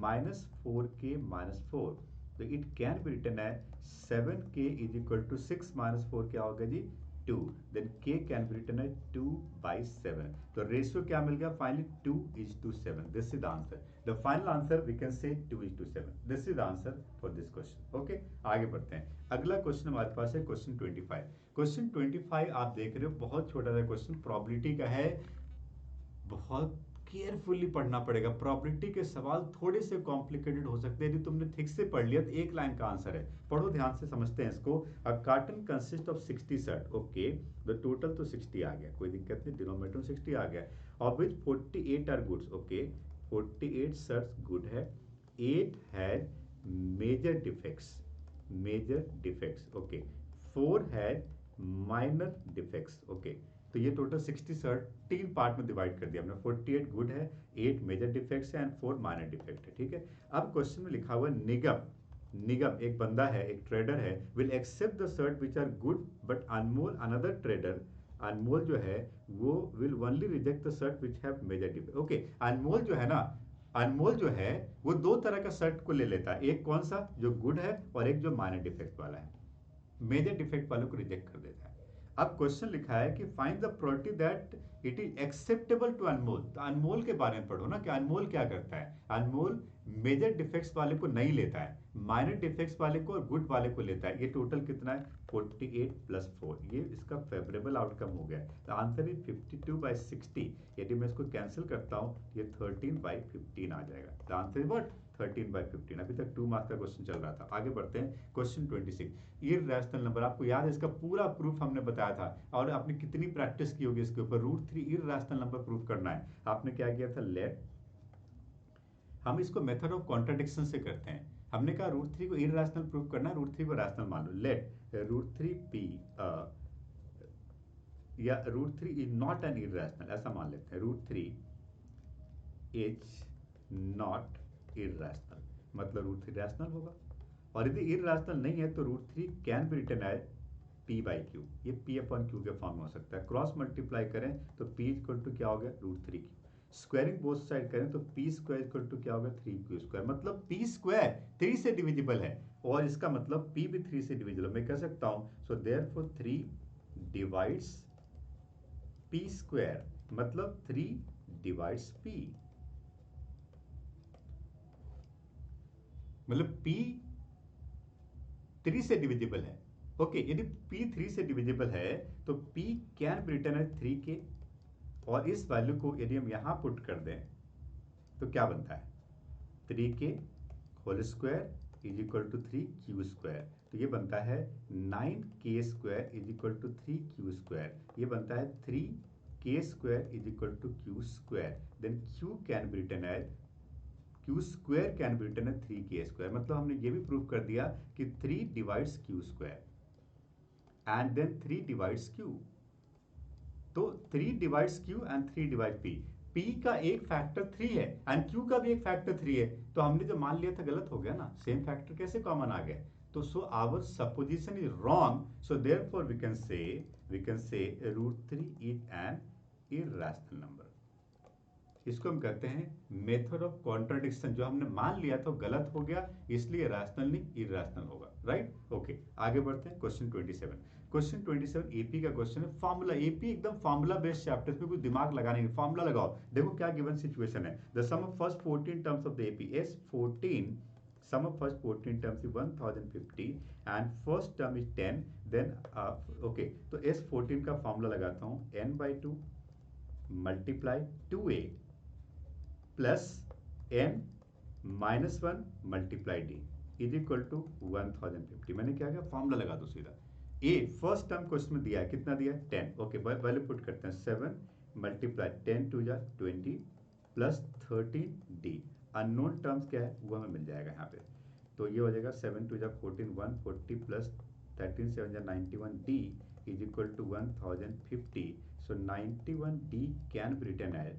-4k-4, तो इट कैन बी रिटन है 7k is equal to 6 - 4 क्या होगा जी 2, then k can be written है 2/7, तो रेशियो क्या मिल गया finally 2:7, this is the answer, the final answer we can say 2:7, this is the answer for this question. Okay, आगे बढ़ते हैं, अगला क्वेश्चन हमारे पास है क्वेश्चन 25। क्वेश्चन 25 आप देख रहे हो बहुत छोटा सा क्वेश्चन प्रोबेबिलिटी का है, बहुत केयरफुली पढ़ना पड़ेगा, प्रोबेबिलिटी के सवाल थोड़े से कॉम्प्लिकेटेड हो सकते हैं, यदि तुमने ठीक से पढ़ लिया तो एक लाइन का आंसर है, पढ़ो ध्यान से, समझते हैं इसको। A carton consist of 60 shirt, okay, the total तो 60 आ गया, कोई दिक्कत नहीं, डिनोमिनेटर 60 आ गया, of which 48 are goods, okay, 48 shirts good है, 8 had major defects, major defects, okay, 4 had minor defects, okay, तो ये टोटल 60 शर्ट तीन पार्ट में डिवाइड कर दिया हमने, 48 गुड है, 8 मेजर डिफेक्ट्स है एंड 4 माइनर डिफेक्ट है, ठीक है। अब क्वेश्चन में लिखा हुआ निगम, निगम एक बंदा है, एक ट्रेडर है, will accept the shirt which are good but Anmol another trader, Anmol जो है वो will only reject the shirt which have major defect, okay, Anmol जो है ना, अनमोल जो है वो दो तरह का शर्ट को ले लेता है, एक कौन सा जो गुड है और एक जो माइनर डिफेक्ट वाला है, मेजर डिफेक्ट वालों को रिजेक्ट कर देता है। अब क्वेश्चन लिखा है कि find the probability that it is acceptable to Anmol, तो अनमोल के बारे में पढ़ो ना कि अनमोल क्या करता है, अनमोल मेजर डिफेक्ट्स वाले को नहीं लेता है, माइनर डिफेक्ट्स वाले को और गुड वाले को लेता है, ये टोटल कितना है 48 + 4, ये इसका फेवरेबल आउटकम हो गया, तो आंसर इज 52/60, यदि मैं इसको कैंसिल करता हूं ये 13/15 आ जाएगा, द आंसर इज व्हाट 13/15। अभी तक 2 मार्क्स का क्वेश्चन चल रहा था, आगे बढ़ते हैं क्वेश्चन 26। इररेशनल नंबर, आपको याद है इसका पूरा प्रूफ हमने बताया था और आपने कितनी प्रैक्टिस की होगी इसके ऊपर, √3 इररेशनल नंबर प्रूफ करना है, आपने क्या किया था, लेट, हम इसको मेथड ऑफ कॉन्ट्राडिक्शन से करते हैं, हमने कहा √3 को इररेशनल प्रूफ करना है, √3 को रैशनल मान लो, लेट √3 p या √3 इज नॉट एन इररेशनल, ऐसा मान लेते हैं, √3 इज नॉट इररेशनल, मतलब √3 रैशनल होगा, और यदि इररेशनल नहीं है तो √3 can be written as p/q, ये p/q के फॉर्म में हो सकता है, क्रॉस मल्टीप्लाई करें तो p इक्वल टू क्या हो गया √3q, स्क्वायरिंग बोथ साइड करें तो p स्क्वायर इक्वल टू क्या होगा 3q स्क्वायर, मतलब p स्क्वायर 3 से डिविजिबल है और इसका मतलब p भी 3 से डिविजिबल, मैं कह सकता हूं so therefore 3 divides p square, मतलब 3 डिवाइड्स p, मतलब p 3 से डिविजिबल है, ओके, यदि p 3 से डिविजिबल है तो p can be written as 3k, और इस वैल्यू को यदि हम यहां पुट कर दें तो क्या बनता है 3k whole square is equal to 3q square, तो ये बनता है 9k square is equal to 3q square, ये बनता है 3k square is equal to q square, then q can be written as q square can be written as 3k square, मतलब हमने ये भी प्रूव कर दिया कि 3 divides q square and then 3 divides q, तो 3 divides q and 3 divide p, p का एक फैक्टर 3 है एंड q का भी एक फैक्टर 3 है, तो हमने जो मान लिया था गलत हो गया ना, सेम फैक्टर कैसे कॉमन आ गया, तो so our supposition is wrong, so therefore we can say √3 is an irrational number, इसको हम कहते हैं मेथड ऑफ कॉन्ट्राडिक्शन, जो हमने मान लिया था गलत हो गया, इसलिए रैशनल नहीं इररेशनल होगा, राइट, ओके, आगे बढ़ते हैं क्वेश्चन 27। क्वेश्चन 27 एपी का क्वेश्चन है, फार्मूला, एपी एकदम फार्मूला बेस्ड चैप्टर, पे कुछ दिमाग लगाने नहीं, फार्मूला लगाओ, देखो क्या गिवन सिचुएशन है, the sum of first 14 terms of the AP is 14, sum of first 14 terms is 1050 and first term is 10, then okay, तो S14 का फार्मूला लगाता हूं n/2 multiply 2a plus n -1 multiply d is equal to 1050, मैंने क्या किया formula लगा दो सीधा, ए फर्स्ट टर्म क्वेश्चन में दिया है, कितना दिया है 10, ओके, वैल्यू पुट करते हैं 7 मल्टीप्लाई 10 2 जा 20 प्लस 13d, अननोन टर्म्स क्या है वो हमें मिल जाएगा यहाँ पे, तो ये हो जाएगा 7 2 जा 14 140 प्लस 13 7 जा 91d is equal to 1050, so 91d can be written as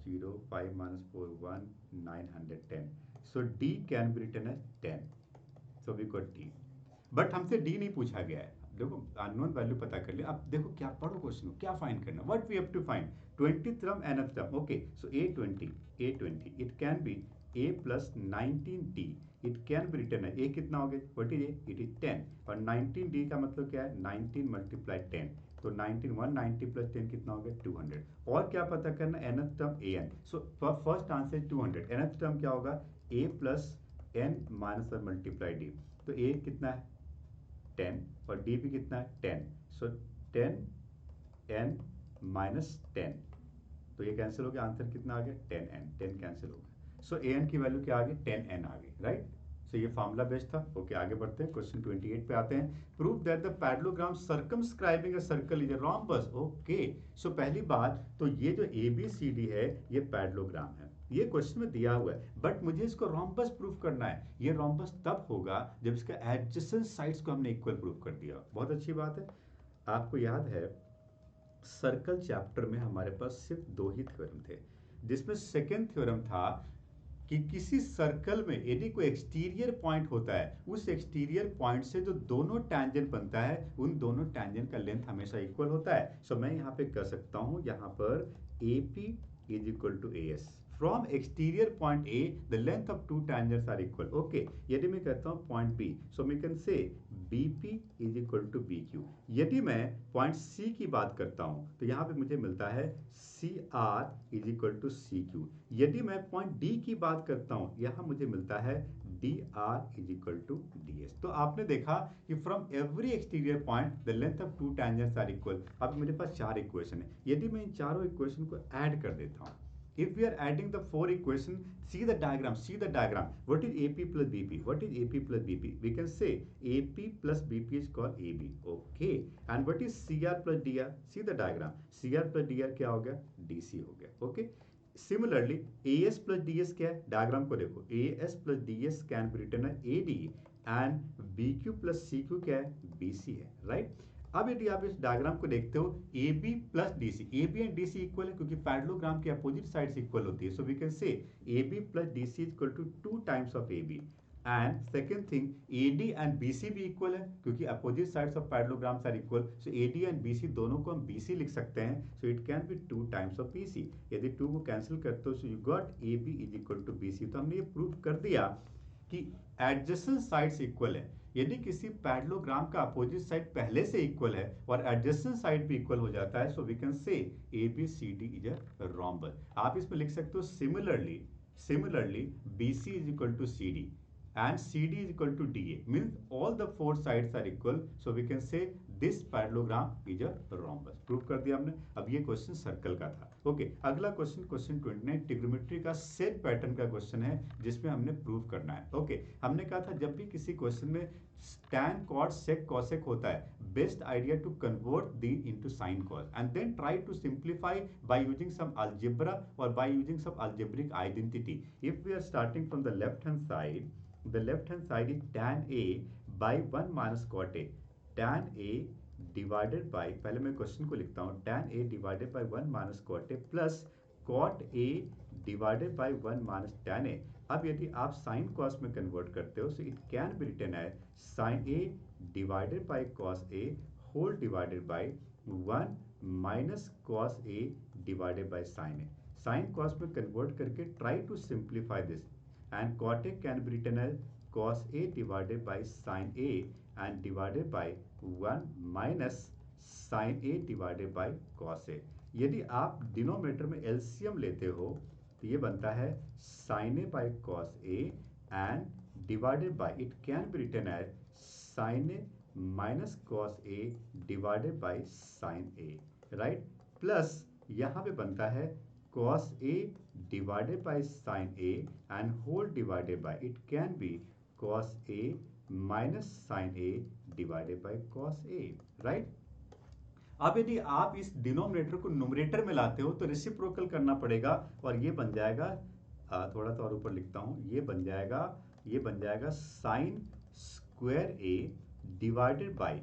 0 5 -4 1 910, so d can be written as 10, so we got d, but हमसे d नहीं पूछा गया है, देखो अननोन वैल्यू पता कर लिया, अब देखो क्या पढ़ो क्वेश्चन को, क्या फाइंड करना, what we have to find 20th term nth term. Okay so a20 it can be a plus 19d, it can be written है, a कितना हो गया, what is a, it is 10, और 19d का मतलब क्या है, 19 मल्टीप्लाई 10, तो 19 190 प्लस 10 कितना हो गया 200। और क्या पता करना, nth term an, so first answer 200, nth term क्या होगा, a प्लस n माइनस और मल्टीप्लाई d, तो a कितना है 10 और d भी कितना है 10, सो 10n माइनस 10, तो ये कैंसिल हो गया, आंसर कितना आ गया 10n, 10 कैंसिल हो गया, सो an की वैल्यू क्या आ गई 10n आ गई, राइट। सो ये फॉर्मूला बेस्ड था। ओके आगे बढ़ते हैं, क्वेश्चन 28 पे आते हैं। Prove that the parallelogram circumscribing a circle is a rhombus. Okay so पहली बात तो ये जो ABCD है ये पैडलोग्राम है, ये क्वेश्चन में दिया हुआ है, बट मुझे इसको रोम्बस प्रूव करना है। ये रोम्बस तब होगा जब इसका एडजेसेंट साइड्स को हमने इक्वल प्रूव कर दिया। बहुत अच्छी बात है। आपको याद है सर्कल चैप्टर में हमारे पास सिर्फ दो ही थ्योरम थे, जिसमें सेकेंड थ्योरम था कि किसी सर्कल में यदि कोई एक्सटीरियर पॉइंट होता है, उस एक्सटीरियर पॉइंट से जो दोनों टैंजेंट बनता है उन दोनों टैंजेंट का लेंथ हमेशा इक्वल होता है। सो मैं यहाँ पे कह सकता हूँ यहाँ पर AP is equal to AS, from exterior point A the length of two tangents are equal. Okay यदि मैं कहता हूँ point B, so we can say BP is equal to BQ। यदि मैं पॉइंट C की बात करता हूँ तो यहाँ पे मुझे मिलता है CR is equal to CQ। यदि मैं पॉइंट D की बात करता हूँ यहाँ मुझे मिलता है DR is equal to DS। तो आपने देखा कि from every exterior point the length of two tangents are equal. अब मेरे पास चार इक्वेशन है, यदि मैं इन चारों इक्वेशन को ऐड कर देता हूँ, if we are adding the four equation, see the diagram, what is AP plus BP, what is AP plus BP, we can say AP plus BP is called AB, okay, and what is CR plus DR, see the diagram, CR plus DR क्या हो गया DC हो गया, okay। Similarly AS plus DS क्या है, diagram को देखो, AS plus DS can be written as AD and BQ plus CQ क्या है BC है, right। अब यदि आप इस डायग्राम को देखते हो AB plus DC, AB and DC equal है क्योंकि पैरेललोग्राम की अपोजिट साइड्स इक्वल होती है, so we can say AB plus DC equal to 2 times of AB, and second thing AD and BC भी इक्वल है क्योंकि opposite sides of parallelograms are equal, so AD and BC दोनों को हम BC लिख सकते हैं, so it can be 2 times of BC। यदि 2 को कैंसिल करते हो so you got AB is equal to BC। तो हमने ये प्रूव कर दिया कि एडजेसेंट साइड्स इक्वल है। यदि किसी पैरेललोग्राम का अपोजिट साइड पहले से इक्वल है और एडजेसेंट साइड भी इक्वल हो जाता है, so we can say ABCD is a rhombus. आप इसमें लिख सकते हो similarly BC is equal to CD and CD is equal to DA, means all the four sides are equal, so we can say this parallelogram is a rhombus। Prove कर दिया हमने। अब ये क्वेश्चन सर्कल का था। Okay अगला question, question 29 trigonometry का set pattern का क्वेश्चन है जिसमें हमने प्रूव करना है। ओके हमने कहा था जब भी किसी क्वेश्चन में tan cot sec cosec होता है, best idea to convert the into sin cos and then try to simplify by using some algebra or by using some algebraic identity। if we are starting from the left hand side, the left hand side is tan A by 1 minus cot A, tan A divided by, पहले मैं question को लिखता हूँ, tan A divided by 1 minus cot A plus cot A divided by 1 minus tan A। अब यदि आप sin cos में convert करते हो so it can be written as sin A divided by cos A whole divided by 1 minus cos A divided by sin A। sin cos में convert करके try to simplify this and cot A can be written as cos A divided by sin A and divided by 1 minus sin A divided by cos A। यदि आप denominator में LCM लेते हो तो ये बनता है sin A by cos A and divided by, it can be written as sin A minus cos A divided by sin A, right, plus यहाँ पे बनता है cos A divided by sin A and whole divided by, it can be cos A minus sin A divided by cos A, right। अब यदि आप इस denominator को numerator में लाते हो तो रेसिप्रोकल करना पड़ेगा और ये बन जाएगा, थोड़ा सा और ऊपर लिखता हूं, ये बन जाएगा sine square A divided by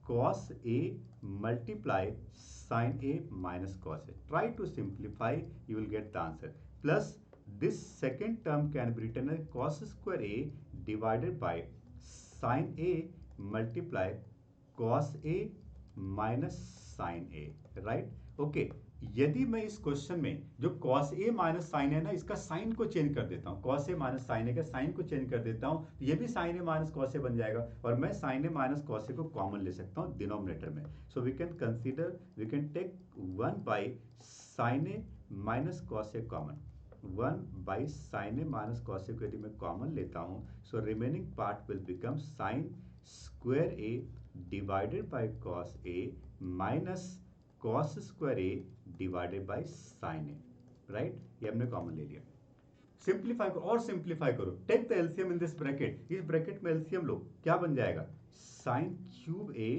cos A multiply sine A minus cos a. Try to simplify, you will get the answer, plus this second term can be written as cos square A divided by sine A multiply cos A minus sine a, right? Okay, यदि मैं इस question में जो cos A minus sign है ना, इसका sign को change कर देता हूँ, कॉस ए माइनस साइन ए का साइन को चेंज कर देता हूँ, तो ये भी sine A minus cos A बन जाएगा, और मैं sine A minus cos A को कॉमन ले सकता हूँ डिनोमिनेटर में। So we can take 1 by sine A minus cos A common, 1 by sine A minus cos A को यदि मैं कॉमन लेता हूँ, so remaining part will become sine square A divided by cos A minus cos square A divided by sine a, right? ये हमने common ले लिया। Simplify करो और सिंप्लीफाई करो, take the LCM in this bracket, इस ब्रैकेट में LCM लो, क्या बन जाएगा? Sine cube A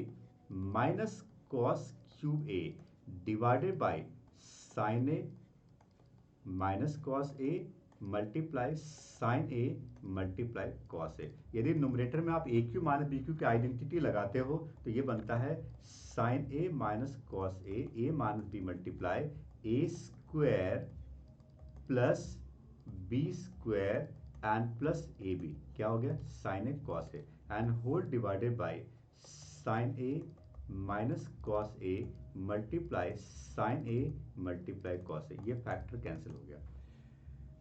minus cos cube A divided by sine A minus cos A multiply sine A multiply cos ए। यदि न्यूमरेटर में आप A cube minus B cube की आइडेंटिटी लगाते हो तो ये बनता है sine A minus cos A minus B multiply A square plus B square and plus A B, क्या हो गया? Sine A cos A and whole divided by sine A minus cos A multiply sine A multiply cos A. ये factor cancel हो गया,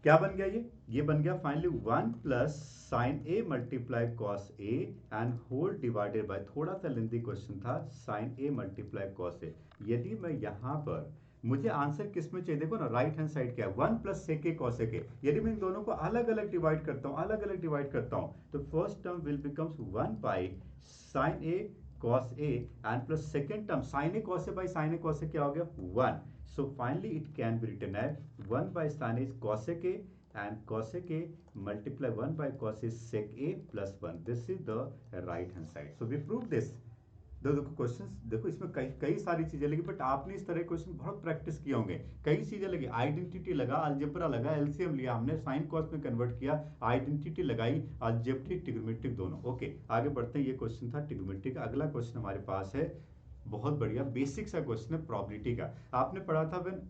क्या बन गया? ये बन गया finally 1 plus sine A multiply cos A and whole divided by, थोड़ा सा लेंथी क्वेश्चन था, साइन ए मल्टीप्लाई कॉस ए। यदि मैं यहाँ पर, मुझे आंसर किस में चाहिए? देखो ना, राइट हैंड साइड क्या है? 1 प्लस सेक ए कॉस ए के। यदि मैं इन दोनों को अलग अलग डिवाइड करता हूँ, तो first term will becomes 1 by sine A cos a and plus second term sin a cos a by sin a cos a क्या हो गया? 1. So finally it can be written as 1 by sin a cosec a and cosec a multiply 1 by cos a sec a plus 1. This is the right hand side. So we prove this. देखो questions, देखो इसमें कई सारी चीजें लगी, but आपने इस तरह क्वेश्चन बहुत प्रैक्टिस किए होंगे। कई चीजें लगी, आइडेंटिटी लगा, अलजेब्रा लगा, एलसीएम लिया हमने, साइन कॉस में कन्वर्ट किया, आइडेंटिटी लगाई, अलजेब्रिक ट्रिग्नोमेट्रिक दोनों। ओके, आगे बढ़ते हैं। ये क्वेश्चन था ट्रिग्नोमेट्रिक का। अगला क्वेश्चन हमारे पास है, बहुत बढ़िया बेसिक सा क्वेश्चन है प्रोबेबिलिटी का। आपने पढ़ा था when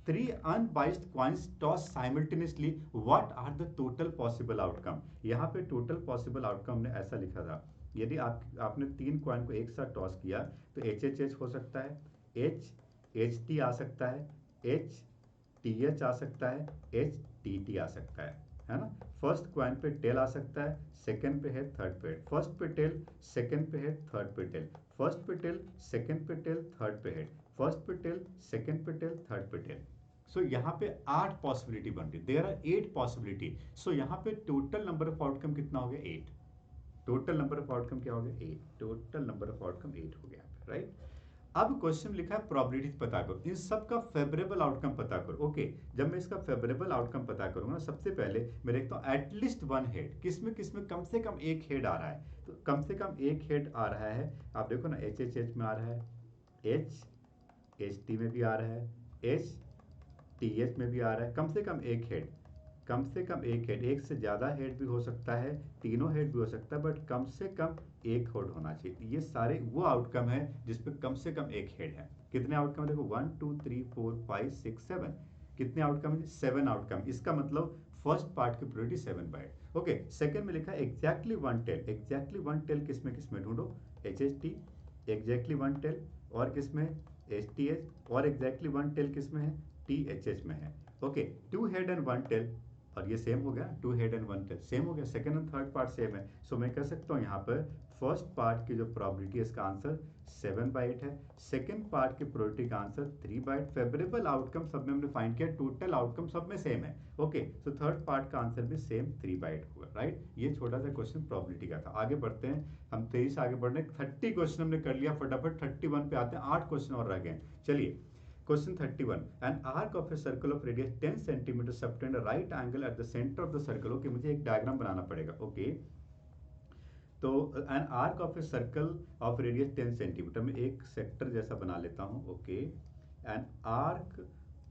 3 unbiased coins toss simultaneously what are the total possible outcome. यहाँ पे टोटल पॉसिबल आउटकम ने ऐसा लिखा था, यदि आपने 3 कॉइन को एक साथ टॉस किया तो एच हो सकता है, एच टी आ सकता है, एच टी एच आ सकता है, एच टी टी आ सकता है ना? फर्स्ट कॉइन पे टेल आ सकता है, सेकंड पे है, थर्ड पे हेड, फर्स्ट पे टेल, सेकंड पे हेड, थर्ड पे टेल, फर्स्ट पे टेल, सेकंड पे टेल, थर्ड पे हेड, फर्स्ट पे टेल, सेकंड पे टेल, थर्ड पे टेल। सो यहाँ पे 8 पॉसिबिलिटी बन रही, देयर आर 8 पॉसिबिलिटी। सो यहाँ पे टोटल नंबर ऑफ आउटकम कितना हो गया? 8। टोटल नंबर ऑफ आउटकम क्या हो गया? 8। टोटल नंबर ऑफ आउटकम 8 हो गया, राइट? अब क्वेश्चन लिखा है प्रोबेबिलिटी पता करो, इन सब का फेवरेबल आउटकम पता करो। ओके, जब मैं इसका फेवरेबल आउटकम पता करूंगा ना, सबसे पहले मैं देखता हूँ एटलीस्ट 1 हेड, किसमें कम से कम एक हेड आ रहा है। तो कम से कम एक हेड आ रहा है, आप देखो ना, एच में आ रहा है, एच टी में भी आ रहा है, एच टी एच में भी आ रहा है, कम से कम एक हेड, कम से कम एक हेड। एक से ज़्यादा हेड भी हो सकता है, तीनों हेड भी हो सकता है, बट कम से कम एक हेड होना चाहिए। ये सारे वो आउटकम है जिसपे कम से कम एक हेड है। कितने आउटकम है? देखो 1 2 3 4 5 6 7, कितने आउटकम है? 7 आउटकम। इसका मतलब फर्स्ट पार्ट की प्रोबेबिलिटी 7 बाय 8। ओके, सेकंड में लिखा है एग्जैक्टली 1 टेल। एग्जैक्टली 1 टेल किसमें ढूंढो? एच टी, एग्जैक्टली 1 टेल, और किसमें? एच टी एच, और एग्जैक्टली 1 टेल किसमें है? टी एच में है। ओके, 2 हेड एंड 1 टेल, और ये सेम हो गया, 2 हेड एंड 1 टेल सेम हो गया, second and third part same है। सो मैं कह सकता हूँ यहाँ पर फर्स्ट पार्ट की जो प्रोबेबिलिटी है इसका आंसर 7 बाई 8 है, सेकंड पार्ट की प्रोबेबिलिटी का आंसर 3 बाई 8। फेवरेबल आउटकम सब में हमने फाइंड किया, टोटल आउटकम सब में सेम है। ओके, सो थर्ड पार्ट का आंसर भी सेम 3 बाई 8 होगा, राइट? ये छोटा सा क्वेश्चन प्रोबेबिलिटी का था। आगे बढ़ते हैं, हम तेजी से आगे बढ़ रहे हैं। 30 क्वेश्चन हमने कर लिया, फटाफट 31 पे आते हैं, 8 क्वेश्चन और रह गए। चलिए, Question 31. An arc of a circle of radius 10 cm subtend a right angle at the center of the circle. Okay, मुझे एक डायग्राम बनाना पड़ेगा। ओके, तो an arc of a circle of radius 10 cm, मैं एक सेक्टर जैसा बना लेता हूँ। Okay, an arc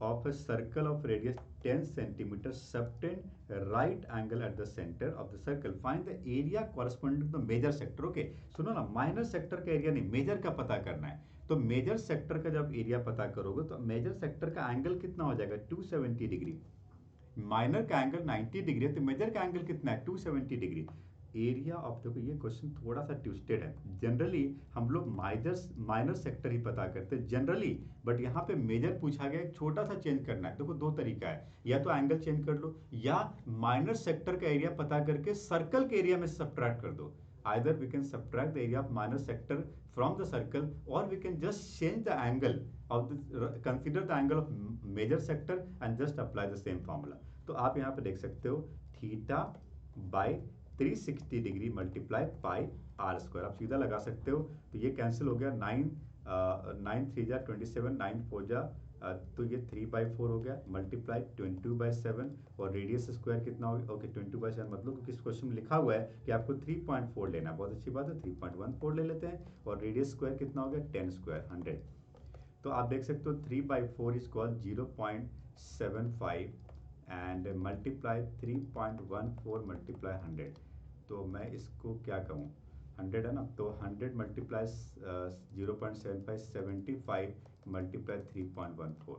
of a circle of radius 10 cm subtend a right angle at the center of the circle. Find the area corresponding to the major sector. Okay, सुनो ना, minor sector का area नहीं, major का पता करना है। तो major sector का जब एरिया पता करोगे तो मेजर सेक्टर का एंगल कितना हो जाएगा? 270 डिग्री। माइनर का एंगल 90 डिग्री है, तो मेजर का एंगल कितना है? 270 डिग्री। एरिया ऑफ, देखो ये क्वेश्चन थोड़ा सा ट्विस्टेड है। जनरली हम लोग माइनर सेक्टर ही पता करते हैं जनरली, बट यहाँ पे मेजर पूछा गया, एक छोटा सा चेंज करना है। देखो दो तरीका है, या तो एंगल चेंज कर लो, या माइनर सेक्टर का एरिया पता करके सर्कल के एरिया में सब्ट्रैक्ट कर दो। either we can subtract the area of minor sector from the circle, or we can just change the angle of the, consider the angle of major sector and just apply the same formula। तो आप यहाँ पे देख सकते हो theta by 360 degree multiply pi r square, आप सीधा लगा सकते हो। तो ये कैंसिल हो गया, 9 3 जा 27, 9 4 जा तो ये 3/4 हो गया, मल्टीप्लाई 22/7, और रेडियस स्क्वायर कितना हो गया, ओके 22/7 मतलब, क्योंकि इस क्वेश्चन में लिखा हुआ है कि आपको 3.4 लेना है, बहुत अच्छी बात है, 3.14 ले लेते हैं। और रेडियस स्क्वायर कितना हो गया, 10 स्क्वायर 100। तो आप देख सकते हो 3/4 is called 0.75 and multiply 3.14 multiply 100। तो मैं इसको क्या कहूँ, 100 है ना, तो 100 मल्टीप्लाई 0.75 75 मल्टीप्लाई 3.14,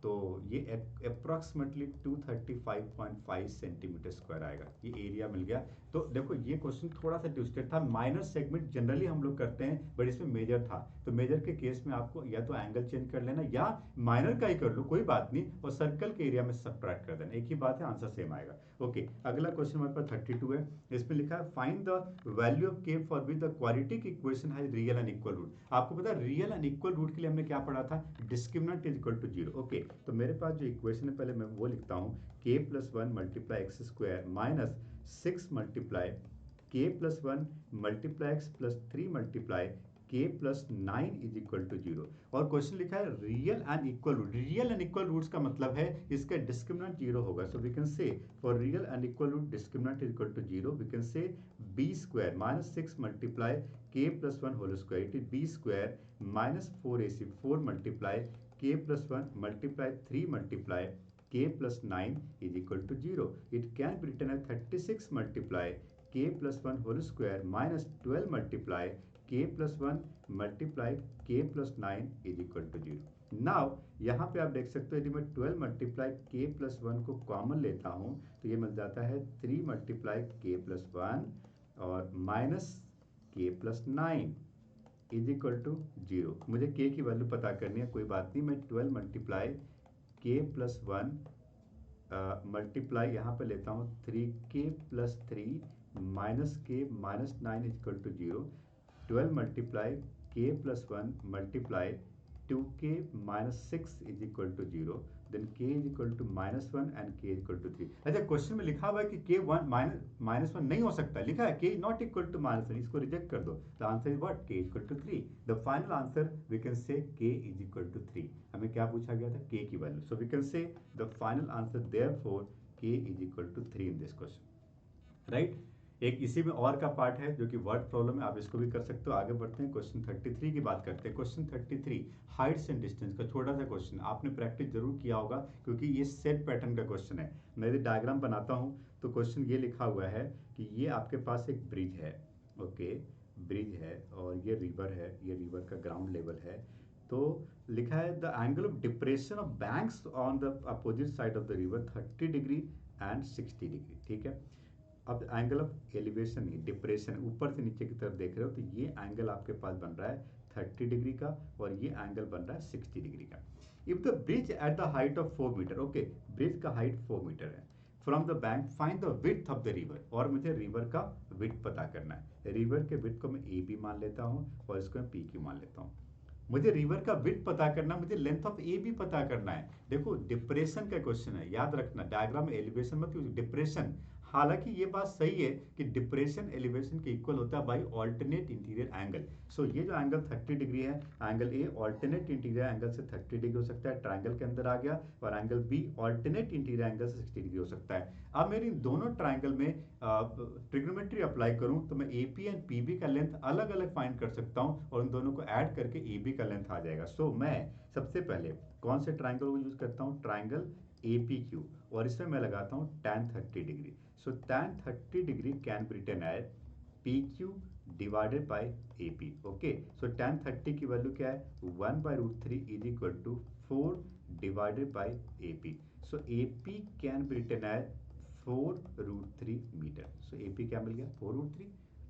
तो ये अप्रॉक्सीमेटली 235.5 सेंटीमीटर स्क्वायर आएगा, ये एरिया मिल गया। तो देखो ये क्वेश्चन थोड़ा सा ट्विस्टेड था, माइनर सेगमेंट जनरली हम लोग करते हैं, बट इसमें मेजर था, तो मेजर के केस में आपको या तो एंगल चेंज कर लेना, या माइनर का ही कर लो, कोई बात नहीं, और सर्कल के एरिया में सब्ट्रैक्ट कर देना, एक ही बात है, आंसर सेम आएगा। ओके, अगला क्वेश्चन हमारे पास 32 है। इसमें लिखा है find the value of k for which the quadratic equation has real and equal root. आपको पता है रियल एंड इक्वल रूट के लिए हमने क्या पढ़ा था, discriminant is equal to 0। Okay, तो मेरे पास जो इक्वेशन है पहले मैं वो लिखता हूँ, k+1 multiply x square minus 6 multiply k+1 multiply x plus 3 multiply k+9 is equal to 0। और क्वेश्चन लिखा है real and equal root, real and equal roots का मतलब है इसका डिस्क्रिमिनेंट 0 होगा। So we can say for real and equal root discriminant is equal to 0, we can say b square minus 6 multiply k+1 whole square, it is b square minus 4ac 4 multiply k+1 multiply 3 multiply k+9 is equal to 0. It can be written as 36 multiply k+1 whole square minus 12 multiply k+1 multiply k+9 is equal to 0. Now यहाँ पे आप देख सकते हो यदि मैं 12 multiply k+1 को common लेता हूँ तो ये मिल जाता है 3 मल्टीप्लाई k+1 और minus k+9 is equal to 0। मुझे k की वैल्यू पता करनी है, कोई बात नहीं, मैं 12 मल्टीप्लाई k+1 मल्टीप्लाई यहाँ पे लेता हूँ 3k+3 minus k minus 9 is equal to 0। 12 multiply k+1 multiply 2k minus 6 is equal to 0, then k is equal to -1 and k is equal to 3। अच्छा, क्वेश्चन में लिखा हुआ है कि k -1 नहीं हो सकता, लिखा है k नॉट इक्वल टू -1, इसको रिजेक्ट कर दो। The answer is what, k equal to 3। The final answer we can say k is equal to 3। हमें क्या पूछा गया था, k की value, so we can say the final answer therefore k is equal to 3 in this question, right. एक इसी में और का पार्ट है जो कि वर्ड प्रॉब्लम है, आप इसको भी कर सकते हो। आगे बढ़ते हैं, क्वेश्चन 33 की बात करते हैं। क्वेश्चन 33 हाइट्स एंड डिस्टेंस का छोटा सा क्वेश्चन, आपने प्रैक्टिस जरूर किया होगा क्योंकि ये सेट पैटर्न का क्वेश्चन है। मैं यदि डायग्राम बनाता हूँ तो क्वेश्चन ये लिखा हुआ है कि ये आपके पास एक ब्रिज है, ओके, ब्रिज है और ये रिवर है, ये रिवर का ग्राउंड लेवल है। तो लिखा है the angle of depression of banks on the opposite side of the river 30 degree and 60 degree, ठीक है। अब angle of elevation he depression, ऊपर से नीचे की तरफ देख रहे हो तो ये एंगल आपके पास बन रहा है 30 डिग्री का और ये एंगल बन रहा है 60 डिग्री का। If the bridge at the height of 4 metre, okay, bridge का हाइट 4 मीटर है, from the bank find the width of the river, और मुझे रिवर का विड्थ पता करना है। रिवर के विड्थ को मैं ए बी मान लेता हूँ और इसको मैं पी क्यू मान लेता हूँ। मुझे रिवर का विड्थ पता करना, मुझे लेंथ ऑफ ए भी पता करना है। देखो डिप्रेशन का क्वेश्चन है, याद रखना, डायग्राम में एलिवेशन मत यूज, डिप्रेशन। हालांकि ये बात सही है कि डिप्रेशन एलिवेशन के इक्वल होता है बाई ऑल्टरनेट इंटीरियर एंगल। सो ये जो एंगल 30 डिग्री है, angle A alternate interior angle से 30 डिग्री हो सकता है, ट्राइंगल के अंदर आ गया, और angle b alternate interior angle से 60 डिग्री हो सकता है। अब मेरी दोनों ट्राइंगल में ट्रिग्नोमेट्री अप्लाई करूं तो मैं A P and P B का लेंथ अलग अलग फाइंड कर सकता हूं और उन दोनों को ऐड करके ए बी का लेंथ आ जाएगा। सो मैं सबसे पहले कौन से ट्राइंगल को यूज करता हूं, ट्राइंगल ए पी क्यू, और इसमें मैं लगाता हूं tan 30 degree. So tan 30 degree can be written as P Q divided by A P, okay. So tan 30 की वैल्यू क्या है, 1/√3 is equal to 4 divided by A P. So A P can be written as 4√3 metre. So AP क्या मिल गया 4√3।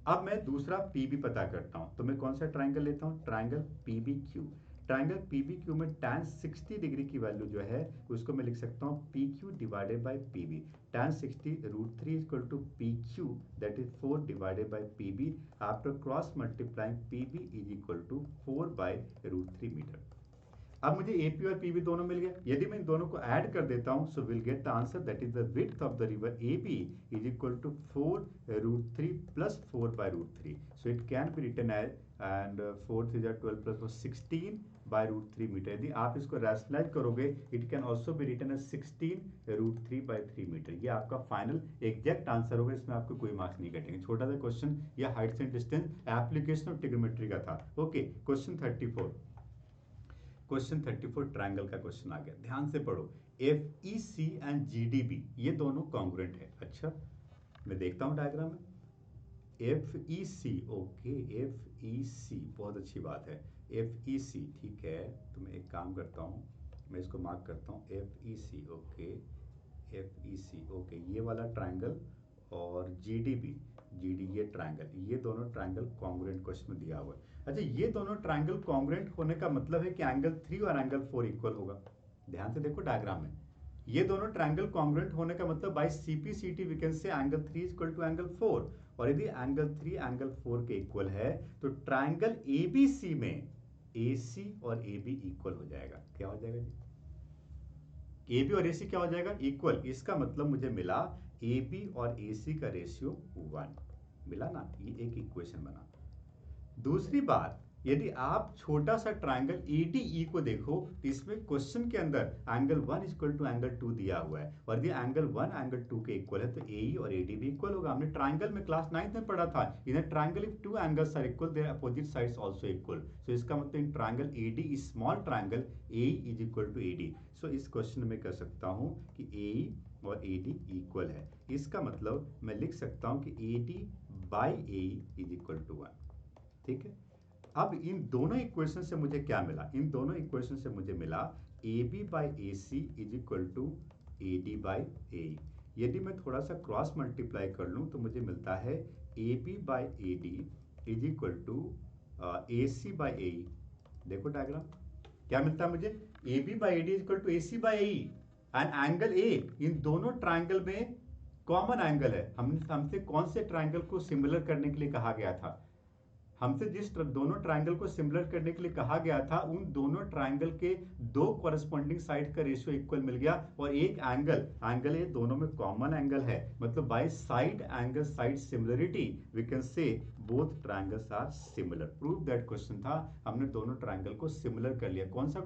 अब मैं दूसरा PB पता करता हूं, तो मैं कौन सा ट्राइंगल लेता हूं, ट्राइंगल PBQ। ट्राइंगल PBQ में tan 60 डिग्री की वैल्यू जो है उसको मैं लिख सकता हूं PQ divided by PB। tan 60√3 equal to PQ, that is 4 divided by PB। After cross multiplying PB is equal to 4/√3 metre. अब मुझे AP और PB दोनों मिल गया, यदि मैं इन दोनों को ऐड कर देता हूं so will get the answer, that is the width of the river AB is equal to 4√3 plus 4/√3। So it can be written as, and 4 3 12 plus 16/√3 metre. यदि आप इसको रैशनलाइज करोगे it can also be written as 16√3/3 metre. ये आपका final exact answer होगा, इसमें आपको कोई मार्क्स नहीं कटेंगे। छोटा सा क्वेश्चन, या Heights and distance application of trigonometry का था। Okay, question 34। क्वेश्चन 34 ट्रायंगल का क्वेश्चन आ गया, ध्यान से पढ़ो। FEC एंड GDB ये दोनों कॉन्ग्रुएंट है। अच्छा, मैं देखता हूं डायग्राम में। FEC, ओके, FEC बहुत अच्छी बात है। FEC ठीक है, तो मैं एक काम करता हूं, मैं इसको मार्क करता हूं FEC, ओके, FEC ओके, ये वाला ट्रायंगल और GDB, GD ये ट्रायंगल, ये दोनों ट्रायंगल कॉन्ग्रुएंट क्वेश्चन में दिया हुआ है। अच्छा, ये दोनों ट्रायंगल कॉन्ग्रुएंट होने का मतलब है कि एंगल 3 और एंगल 4 इक्वल होगा। ध्यान से देखो डायग्राम में, ये दोनों ट्रायंगल कॉन्ग्रुएंट होने का मतलब by CP/CT we can say angle 3 equal to angle 4। और यदि एंगल 3 एंगल 4 के इक्वल है तो ट्रायंगल ABC में AC और AB इक्वल हो जाएगा। क्या हो जाएगा जी, AB और AC क्या हो जाएगा, इक्वल। इसका मतलब मुझे मिला AB और AC का रेशियो 1 मिला ना, ये एक इक्वेशन बना। दूसरी बात, यदि आप छोटा सा ट्रायंगल ADE को देखो तो इसमें क्वेश्चन के अंदर एंगल 1 इक्वल टू एंगल 2 दिया हुआ है, और यदि एंगल 1 एंगल 2 के इक्वल है तो AE और AD भी इक्वल होगा। हमने ट्रायंगल में क्लास 9th में पढ़ा था, in triangle if two angles are equal their opposite sides also equal. So इसका मतलब in triangle AD is small triangle AE is equal to AD। So इस क्वेश्चन में कह सकता हूं कि AE और AD इक्वल है। इसका मतलब मैं लिख सकता हूं कि AD by AE is equal to 1। ठीक है, अब इन दोनों इक्वेशन से मुझे क्या मिला, इन दोनों इक्वेशन से मुझे मिला AB by AC is equal to AD by AE। यदि मैं थोड़ा सा क्रॉस मल्टीप्लाई कर लूं तो मुझे मिलता है AB by AD is equal to AC by AE। देखो डायग्राम, क्या मिलता है मुझे, AB by AD is equal to AC by AE। And angle A इन दोनों ट्राइंगल में कॉमन एंगल है। हमसे कौन से ट्राइंगल को सिमिलर करने के लिए कहा गया था, हमसे जिस दोनों ट्राइंगल को सिमिलर करने के लिए कहा गया था उन दोनों ट्राइंगल के दो कॉरेस्पॉन्डिंग साइड का रेशियो इक्वल मिल गया, और एक एंगल ये दोनों में कॉमन एंगल है। मतलब by side angle side similarity we can say both triangles are similar. Prove that question था, हमने दोनों ट्राइंगल को सिमिलर कर लिया। कौन सा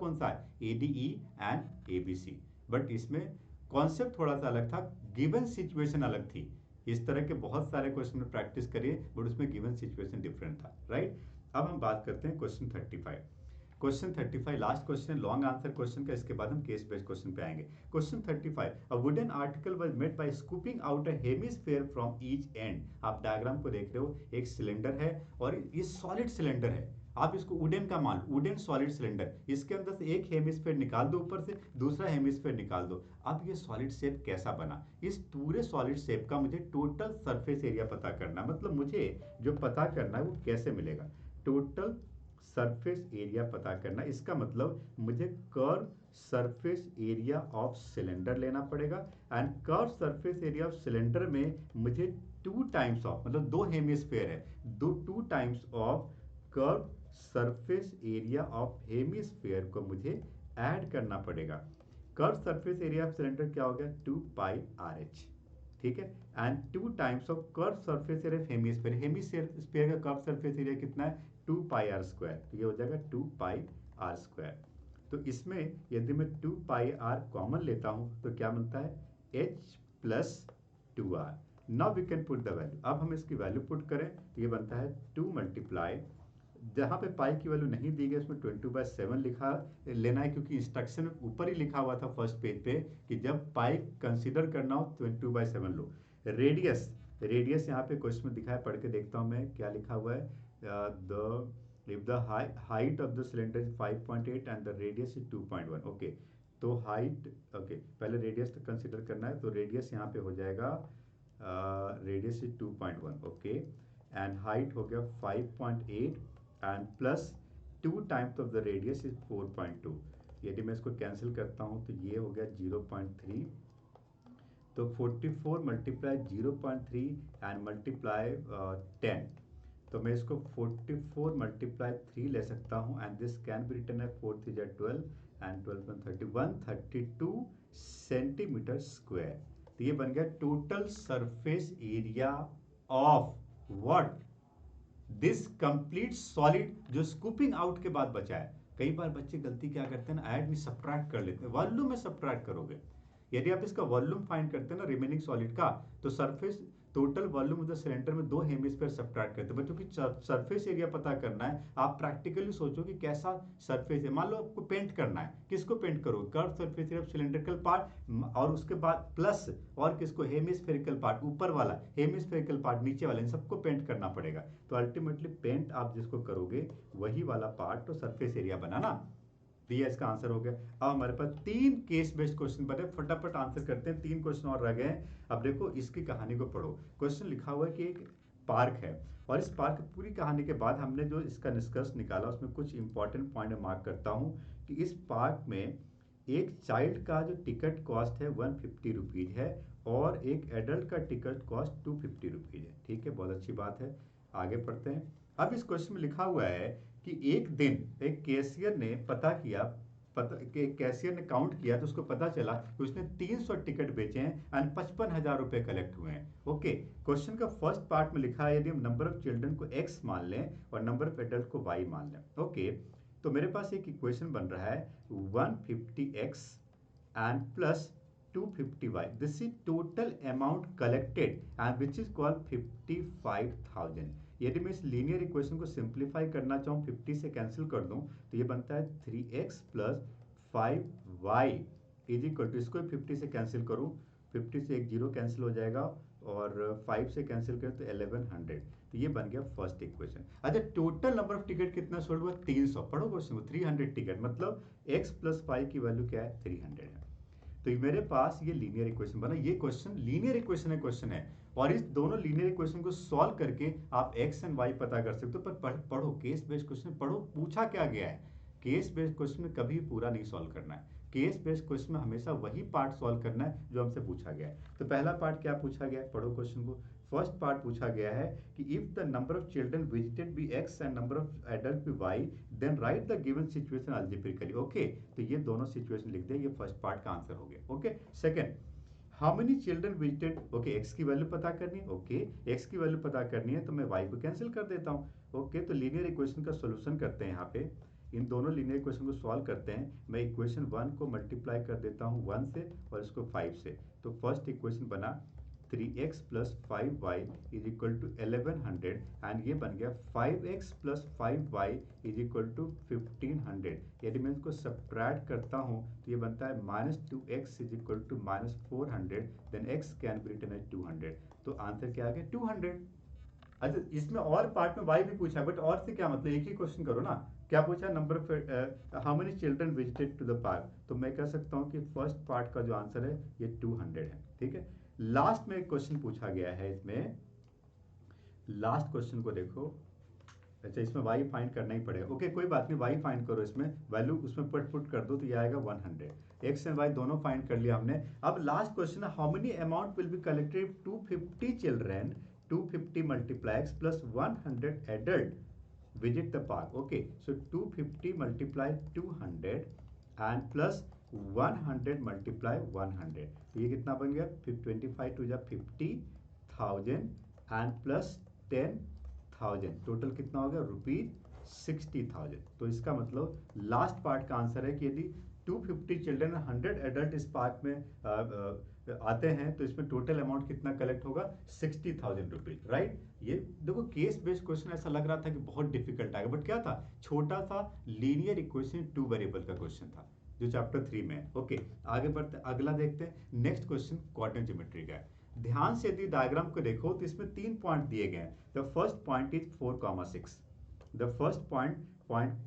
ADE एंड ABC। बट इसमें कॉन्सेप्ट थोड़ा सा अलग था, गिवन सिचुएशन अलग थी। इस तरह के बहुत सारे क्वेश्चन में प्रैक्टिस करिए, बट उसमें गिवन सिचुएशन डिफरेंट था, राइट। अब हम बात करते हैं question 35। Question 35 last question, long answer question का, इसके बाद हम केस बेस्ड क्वेश्चन पे आएंगे। Question 35, a wooden article was made by scooping out a hemisphere from each and. आप डायग्राम को देख रहे हो, एक सिलेंडर है और ये सॉलिड सिलेंडर है। आप इसको वुडन का मान लो, वुडन सॉलिड सिलेंडर, इसके अंदर से एक हेमिस्फीयर निकाल दो, ऊपर से दूसरा हेमिस्फीयर निकाल दो। अब ये सॉलिड शेप कैसा बना, इस पूरे सॉलिड शेप का मुझे टोटल सरफेस एरिया पता करना। मतलब मुझे जो पता करना है वो कैसे मिलेगा, टोटल सरफेस एरिया पता करना। इसका मतलब मुझे curve surface area of cylinder लेना पड़ेगा, and curve surface area of cylinder में मुझे 2 टाइम्स ऑफ, मतलब 2 हेमिस्फीयर है, 2 times of curve surface area of hemisphere को मुझे ऐड करना पड़ेगा। Curve surface area of cylinder क्या हो गया, 2 पाई RH। ठीक है, and 2 times of curve surface area of hemisphere, hemisphere का कर्व सरफेस एरिया कितना है, 2 पाई R स्क्वायर, तो ये हो जाएगा 2 पाई R स्क्वायर। तो इसमें यदि मैं 2 पाई R कॉमन लेता हूं तो क्या मिलता है, H plus 2R। Now we can put the value. अब हम इसकी वैल्यू पुट करें तो ये बनता है 2 मल्टीप्लाई, जहां पे पाई की वैल्यू नहीं दी गई उसमें 22/7 लिखा लेना है, क्योंकि इंस्ट्रक्शन ऊपर ही लिखा हुआ था फर्स्ट पेज पे कि जब पाई कंसीडर करना हो 22/7 लो। रेडियस, रेडियस यहाँ पे क्वेश्चन में दिखा है, पढ़ के देखता हूँ मैं क्या लिखा हुआ है। The if the height of the cylinder is 5.8 and the radius is 2.1, okay, तो हाइट, ओके पहले रेडियस तो कंसिडर करना है, तो रेडियस यहाँ पे हो जाएगा, radius is 2.1, okay, and height हो गया 5.8 and plus 2 times of the radius is 4.2। यदि मैं इसको कैंसिल करता हूँ तो ये हो गया 0.3, तो 44 मल्टीप्लाई 0.3 एंड मल्टीप्लाई 10, तो मैं इसको 44 मल्टीप्लाई 3 ले सकता हूँ and this can be written as 4 3 12 and 12 31 32 centimetre square. तो ये बन गया total surface area of what, this complete solid, जो स्कूपिंग आउट के बाद बचा है। कई बार बच्चे गलती क्या करते हैं ना, ऐड में सब्ट्रैक्ट कर लेते हैं, वॉल्यूम में सब्ट्रैक्ट करोगे। यदि आप इसका वॉल्यूम फाइंड करते हैं ना रिमेनिंग सॉलिड का, तो surface total volume of the cylinder में दो हेमिस्फीयर सब्ट्रैक्ट करते हैं। बच्चों की सरफेस एरिया पता करना है, आप प्रैक्टिकली सोचो कि कैसा सरफेस है। मान लो आपको पेंट करना है, किसको पेंट करोगे, curve surface area cylindrical part, और उसके बाद प्लस और किसको, हेमिस्फेरिकल पार्ट, ऊपर वाला हेमिस्फेरिकल पार्ट, नीचे वाला, इन सबको पेंट करना पड़ेगा। तो अल्टीमेटली पेंट आप जिसको करोगे वही वाला पार्ट तो सरफेस एरिया बना ना। दिया, इसका आंसर हो गया। अब हमारे पास तीन केस बेस्ड क्वेश्चन बने, फटाफट आंसर करते हैं, तीन क्वेश्चन और रह गए। अब देखो इसकी कहानी को पढ़ो। क्वेश्चन लिखा हुआ है कि एक पार्क है, और इस पार्क की पूरी कहानी के बाद हमने जो इसका निष्कर्ष निकाला उसमें कुछ इंपॉर्टेंट पॉइंट मार्क करता हूं कि इस पार्क में एक चाइल्ड का जो टिकट कॉस्ट है 150 रुपीज है, और एक एडल्ट का टिकट कॉस्ट 250 रुपीज है। ठीक है, बहुत अच्छी बात है। आगे पढ़ते हैं। अब इस क्वेश्चन में लिखा हुआ है कि एक दिन एक कैशियर ने पता किया, कैशियर ने काउंट किया तो उसको पता चला कि उसने 300 टिकट बेचे हैं एंड 55,000 रुपए कलेक्ट हुए हैं। ओके, क्वेश्चन का फर्स्ट पार्ट में लिखा है यदि हम नंबर ऑफ चिल्ड्रन को x मान लें और नंबर ऑफ एडल्ट को y मान लें। ओके, तो मेरे पास एक इक्वेशन बन रहा है 150x and plus 250y. This is total amount collected and which is called 55,000. यदि मैं इस लीनियर इक्वेशन को सिंप्लीफाई करना चाहूँ, 50 से कैंसिल कर दूं तो ये बनता है 3x plus 5y is equal to, इसको 50 से कैंसिल करूँ, 50 से एक जीरो कैंसिल हो जाएगा और 5 से कैंसिल करें तो 1100। तो ये बन गया फर्स्ट इक्वेशन। अच्छा, टोटल नंबर ऑफ टिकट कितना सोल्ड हुआ, 300। पढ़ो क्वेश्चन को, 300 टिकट मतलब x प्लस 5 की वैल्यू क्या है, 300 है। तो मेरे पास ये लीनियर इक्वेशन बना। ये क्वेश्चन लीनियर इक्वेशन है, और इस दोनों लीनियर इक्वेशन को सॉल्व करके आप x एंड y पता कर सकते हो। पर पढ़ो, केस बेस्ड क्वेश्चन पढ़ो, पूछा क्या गया है। केस बेस्ड क्वेश्चन में कभी पूरा नहीं सॉल्व करना है। केस बेस्ड क्वेश्चन में हमेशा वही पार्ट सॉल्व करना है जो हमसे पूछा गया है। तो पहला पार्ट क्या पूछा गया है, पढ़ो क्वेश्चन को। फर्स्ट पार्ट पूछा गया है कि if the number of children visited be x and number of adult be y, then write the given situation algebraically. Okay, तो ये दोनों सिचुएशन लिख दे, ये फर्स्ट पार्ट का आंसर हो गया। Okay, second, how many children visited, okay x की value पता करनी है। ओके, x की वैल्यू पता करनी है तो मैं y को कैंसिल कर देता हूँ। ओके, तो लीनियर इक्वेशन का सोल्यूशन करते हैं। यहाँ पे इन दोनों लीनियर इक्वेशन को सॉल्व करते हैं। मैं इक्वेशन 1 को मल्टीप्लाई कर देता हूँ 1 से और इसको 5 से। तो फर्स्ट इक्वेशन बना 3x plus 5y is equal to 1100 and ये बन गया 5x plus 5y is equal to 1500। यदि मैं इसको सब्ट्रैक्ट करता हूँ तो ये बनता है -2x is equal to -400, then x can be written as 200। तो आंसर क्या आ गया, 200। अच्छा, इसमें और पार्ट में y भी पूछा है, बट और से क्या मतलब, एक ही क्वेश्चन करो ना। क्या पूछा, number of how many children visited to the park, तो मैं कह सकता हूँ कि फर्स्ट पार्ट का जो आंसर है ये 200 है। ठीक है, लास्ट में एक क्वेश्चन पूछा गया है, इसमें लास्ट क्वेश्चन को देखो। अच्छा, इसमें y फाइंड करना ही पड़ेगा। ओके, कोई बात नहीं, y फाइंड करो, इसमें वैल्यू उसमें पुट कर दो तो ये आएगा 100। x एंड y दोनों फाइंड कर लिया हमने। अब लास्ट क्वेश्चन है, how many amount will be collected 250 children, 250 multiply x plus 100 adult visit the park. Okay, so 250 multiply 200 and plus 100 multiply 100, तो ये कितना बन गया, 25 टू जा 50,000 एंड प्लस 10,000, टोटल कितना हो गया, ₹60,000। तो इसका मतलब लास्ट पार्ट का आंसर है कि यदि 250 चिल्ड्रन 100 एडल्ट इस पार्क में आते हैं तो इसमें टोटल अमाउंट कितना कलेक्ट होगा, 60,000 रुपीज। राइट, ये देखो केस बेस्ड क्वेश्चन ऐसा लग रहा था कि बहुत डिफिकल्ट आएगा, बट क्या था, छोटा सा लीनियर इक्वेशन 2 वेरिएबल का क्वेश्चन था जो चैप्टर 3 में है। ओके, आगे बढ़ते हैं, अगला देखते हैं। नेक्स्ट क्वेश्चन क्वाड्रेंट ज्योमेट्री का है। ध्यान से यदि डायग्राम को देखो तो इसमें 3 पॉइंट दिए गए हैं। The first point is 4,6। The first point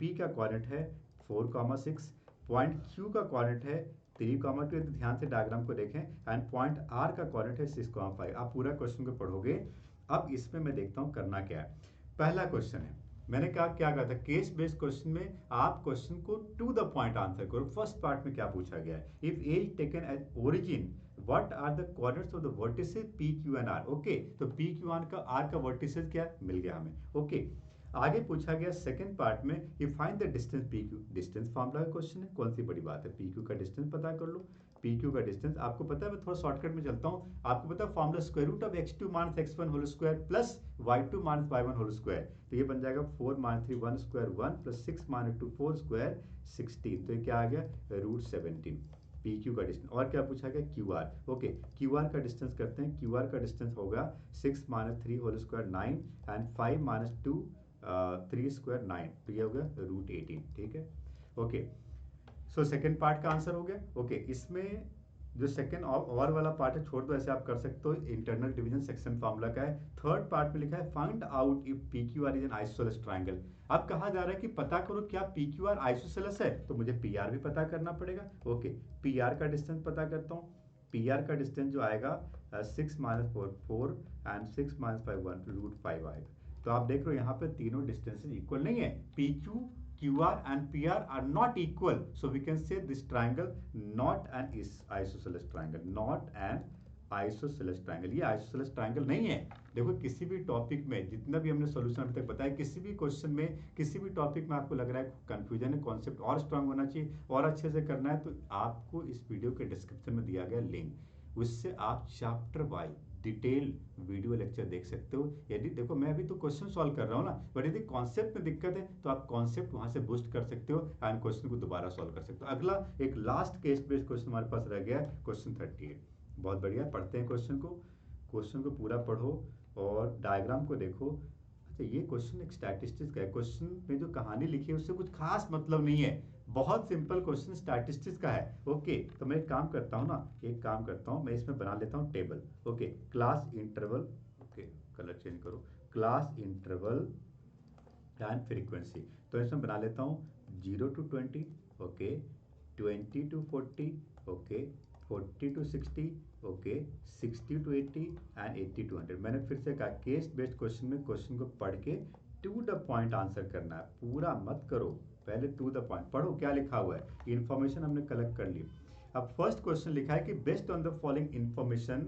P का क्वाड्रेंट है 4,6, पॉइंट Q का क्वाड्रेंट है 3,2 ध्यान से डायग्राम को देखें एंड पॉइंट आर का कोऑर्डिनेट है 6,5। आप पूरा क्वेश्चन को पढ़ोगे। अब इसमें मैं देखता हूँ करना क्या है। पहला क्वेश्चन है, मैंने कहा क्या कहा था केस बेस्ड क्वेश्चन में आप क्वेश्चन को टू द पॉइंट आंसर करो। फर्स्ट पार्ट में क्या पूछा गया है, if A is taken as origin what are the coordinates of the vertices P Q and R. Okay, तो पी क्यू आर का वर्टिसेस क्या मिल गया हमें। ओके, आगे पूछा गया सेकंड पार्ट में कि find the distance P Q. Distance formula का क्वेश्चन है, कौन सी बड़ी बात है, पी क्यू का डिस्टेंस पता कर लो। पी क्यू का डिस्टेंस आपको पता है, मैं थोड़ा शॉर्टकट में चलता हूँ। आपको पता है formula square root of x2 minus x1 whole square plus y2 minus y1 whole square. तो ये बन जाएगा 4 minus 3 1 square 1 plus 6 minus 2 4 square 16। तो ये क्या आ गया, रूट 17। पी क्यू का डिस्टेंस। और क्या पूछा गया, Q R. Okay, Q R का डिस्टेंस करते हैं। क्यू आर का डिस्टेंस होगा 6 minus 3 whole square 9 and 5 minus 2 3 square 9। तो ये हो गया रूट 18। ठीक है, ओके। सो सेकेंड पार्ट का आंसर हो गया। ओके, इसमें जो सेकेंड और वाला पार्ट है छोड़ दो, ऐसे आप कर सकते हो, इंटरनल डिवीजन सेक्शन फार्मूला का है। थर्ड पार्ट में लिखा है find out if P Q are is an isosceles triangle. अब कहा जा रहा है कि पता करो क्या पी क्यू आर आइसोसेलेस है, तो मुझे पी आर भी पता करना पड़ेगा। ओके, पी आर का डिस्टेंस पता करता हूँ। पी आर का डिस्टेंस जो आएगा 6 माइनस 4 4 एंड 6 माइनस 5 1 रूट 5 आएगा। तो आप देख रहे हो यहाँ पे तीनों डिस्टेंसेस इक्वल नहीं है। P Q QR and PR are not equal, so we can say this triangle not an isosceles triangle, not an isosceles triangle। ये isosceles triangle नहीं है। देखो किसी भी टॉपिक में जितना भी हमने सॉल्यूशन अभी तक बताया, किसी भी क्वेश्चन में किसी भी टॉपिक में आपको लग रहा है कंफ्यूजन है, कॉन्सेप्ट और स्ट्रांग होना चाहिए और अच्छे से करना है, तो आपको इस वीडियो के डिस्क्रिप्शन में दिया गया लिंक, उससे आप chapter wise detail video lecture देख सकते हो। यदि देखो मैं अभी तो क्वेश्चन सॉल्व कर रहा हूँ ना, बट यदि कॉन्सेप्ट में दिक्कत है तो आप कॉन्सेप्ट वहां से बूस्ट कर सकते हो एंड क्वेश्चन को दोबारा सॉल्व कर सकते हो। अगला एक लास्ट केस बेस्ड क्वेश्चन हमारे पास रह गया है, क्वेश्चन 38। बहुत बढ़िया, पढ़ते हैं क्वेश्चन को। क्वेश्चन को पूरा पढ़ो और डायग्राम को देखो। अच्छा, ये क्वेश्चन एक स्टैटिस्टिक्स का है। क्वेश्चन में जो कहानी लिखी है उससे कुछ खास मतलब नहीं है, बहुत सिंपल क्वेश्चन स्टैटिस्टिक्स का है। ओके, तो मैं एक काम करता हूँ ना, एक काम करता हूँ, मैं इसमें बना लेता हूँ table. Okay, class interval, okay colour change करो, क्लास इंटरवल एंड फ्रीक्वेंसी। तो इसमें बना लेता हूँ 0 to 20, okay, 20 to 40, okay, 40 to 60, okay, 60 to 80 and 80 to 100। मैंने फिर से कहा केस बेस्ड क्वेश्चन में क्वेश्चन को पढ़ के टू द पॉइंट आंसर करना है, पूरा मत करो, पहले टू द पॉइंट पढ़ो क्या लिखा हुआ है। इन्फॉर्मेशन हमने कलेक्ट कर ली। अब फर्स्ट क्वेश्चन लिखा है कि based on the following information,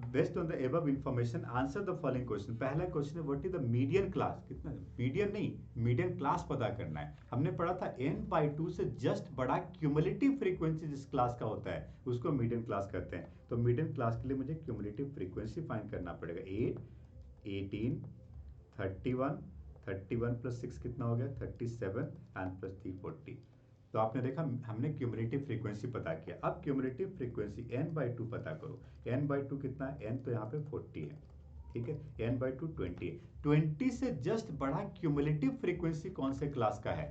based on the above information answer the following question. पहला क्वेश्चन है what is the median class, कितना मीडियन नहीं मीडियन क्लास पता करना है। हमने पढ़ा था n/2 से जस्ट बड़ा क्यूमुलेटिव फ्रीक्वेंसी जिस क्लास का होता है उसको मीडियन क्लास कहते हैं। तो मीडियन क्लास के लिए मुझे क्यूमुलेटिव फ्रीक्वेंसी फाइंड करना पड़ेगा। 8 18 31 31 प्लस 6 कितना हो गया 37 एंड प्लस 3 40। तो आपने देखा हमने क्यूमुलेटिव फ्रीक्वेंसी पता किया। अब क्यूमुलेटिव फ्रीक्वेंसी n/2 पता करो। n/2 कितना है, n तो यहाँ पे 40 है, ठीक है, n/2 20 है। 20 से जस्ट बड़ा क्यूमुलेटिव फ्रीक्वेंसी कौन से क्लास का है,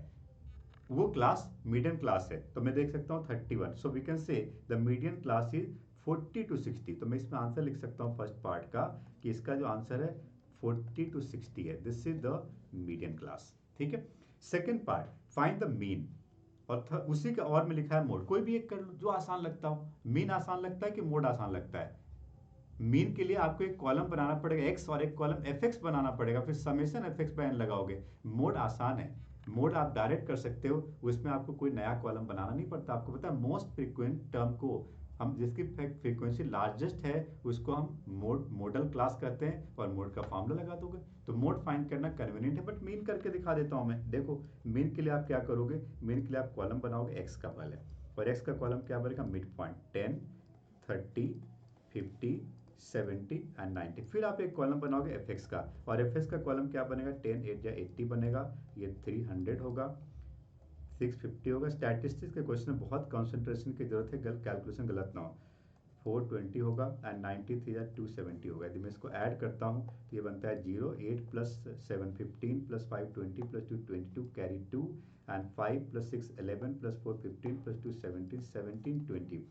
वो क्लास मीडियन क्लास है। तो मैं देख सकता हूँ 31, so we can say the median class is 40 to 60। तो मैं इसमें आंसर लिख सकता हूँ फर्स्ट पार्ट का कि इसका जो आंसर है 40 to 60 है, this is the median class. ठीक है, second part find the mean, और उसी का और में लिखा है मोड। कोई भी एक कर लो जो आसान लगता हो। मीन आसान लगता है कि मोड आसान लगता है। मीन के लिए आपको एक कॉलम बनाना पड़ेगा एक्स और एक कॉलम एफ एक्स बनाना पड़ेगा, फिर summation F X by N लगाओगे। मोड आसान है, मोड आप डायरेक्ट कर सकते हो, उसमें आपको कोई नया कॉलम बनाना नहीं पड़ता। आपको पता है मोस्ट फ्रीक्वेंट टर्म को हम जिसकी फ्रीक्वेंसी लार्जेस्ट है उसको हम मॉडल क्लास कहते हैं और मोड का फॉर्मूला लगा दोगे। तो मोड फाइंड करना कन्वीनियंट है, बट मीन करके दिखा देता हूं मैं। देखो मीन के लिए आप क्या करोगे, मीन के लिए आप कॉलम बनाओगे एक्स का पहले, और एक्स का कॉलम क्या बनेगा मिड पॉइंट 10 30 50 70 एंड 90। फिर आप एक कॉलम बनाओगे एफ एक्स का, और एफ एक्स का कॉलम क्या बनेगा 10 8 या 80 बनेगा, ये 300 होगा, 650 होगा। स्टैटिस्टिक्स के क्वेश्चन में बहुत कंसंट्रेशन की जरूरत है, कैलकुलेशन गलत ना हो। 420 होगा एंड 93 या 270 होगा। यदि मैं इसको ऐड करता हूँ तो ये बनता है 0 8 plus 7 15 plus 5 20 plus 2 22 carry 2 and 5 plus 6 11 plus 4 15 plus 2 17 17 20।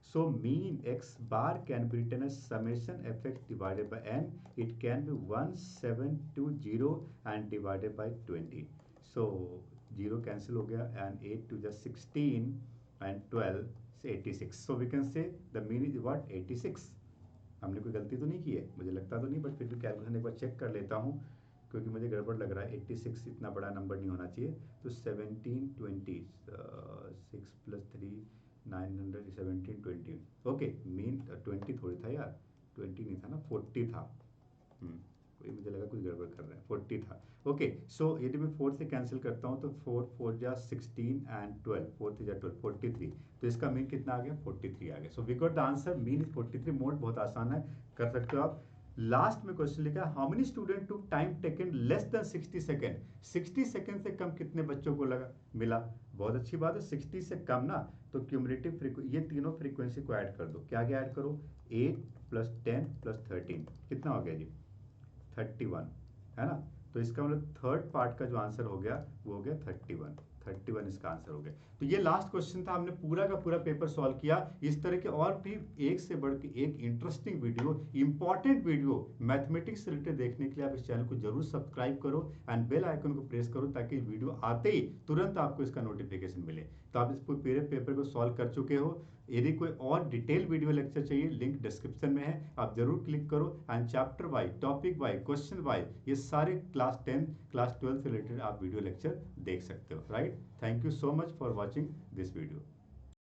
So mean x bar can be written as summation fx divided by n. It can be 1720 and divided by 20. So 0 cancel हो गया and 8 to just 16 and 12 is 86. So we can say the mean is what? 86. हमने कोई गलती तो नहीं की है, मुझे लगता तो नहीं, बट फिर भी कैलकुलेशन एक बार चेक कर लेता हूँ क्योंकि मुझे गड़बड़ लग रहा है। 86 इतना बड़ा नंबर नहीं होना चाहिए। तो 1720 6 + 3 900 1720। ओके, मीन 20 थोड़ी था यार, 20 नहीं था ना, 40 था। कोई मुझे लगा कुछ गड़बड़ कर रहे हैं, 40 था। ओके, सो यदि मैं 4 से कैंसिल करता हूँ तो 4 4 जा 16 एंड 12, 4 3 जा 12, 43। तो इसका मीन कितना आ गया? 43 आ गया। So we got the answer, mean is 43। Mode बहुत आसान है, कर सकते हो आप। लास्ट में क्वेश्चन लिखा है, how many student to time taken less than 60 second. 60 second से कम कितने बच्चों को लगा मिला? बहुत अच्छी बात है, 60 से कम ना, तो क्यूमुलेटिव ये तीनों फ्रीक्वेंसी को ऐड कर दो। क्या क्या ऐड करो? 8 + 10 + 13, कितना हो गया जी? 31, है ना? तो इसका मतलब थर्ड पार्ट का जो आंसर हो गया वो हो गया 31। 31 इसका आंसर हो गया। तो ये लास्ट क्वेश्चन था, हमने पूरा का पूरा पेपर सॉल्व किया। इस तरह के और भी एक से बढ़ के एक interesting video, important video mathematics से रिलेटेड देखने के लिए आप इस चैनल को जरूर सब्सक्राइब करो एंड बेल आइकन को प्रेस करो ताकि वीडियो आते ही तुरंत आपको इसका नोटिफिकेशन मिले। तो आप इस पूरे पेपर को सॉल्व कर चुके हो। यदि कोई और डिटेल वीडियो लेक्चर चाहिए, लिंक डिस्क्रिप्शन में है, आप जरूर क्लिक करो and chapter wise, topic wise, question wise ये सारे क्लास 10 क्लास 12 से रिलेटेड आप वीडियो लेक्चर देख सकते हो। Right, thank you so much for watching this video.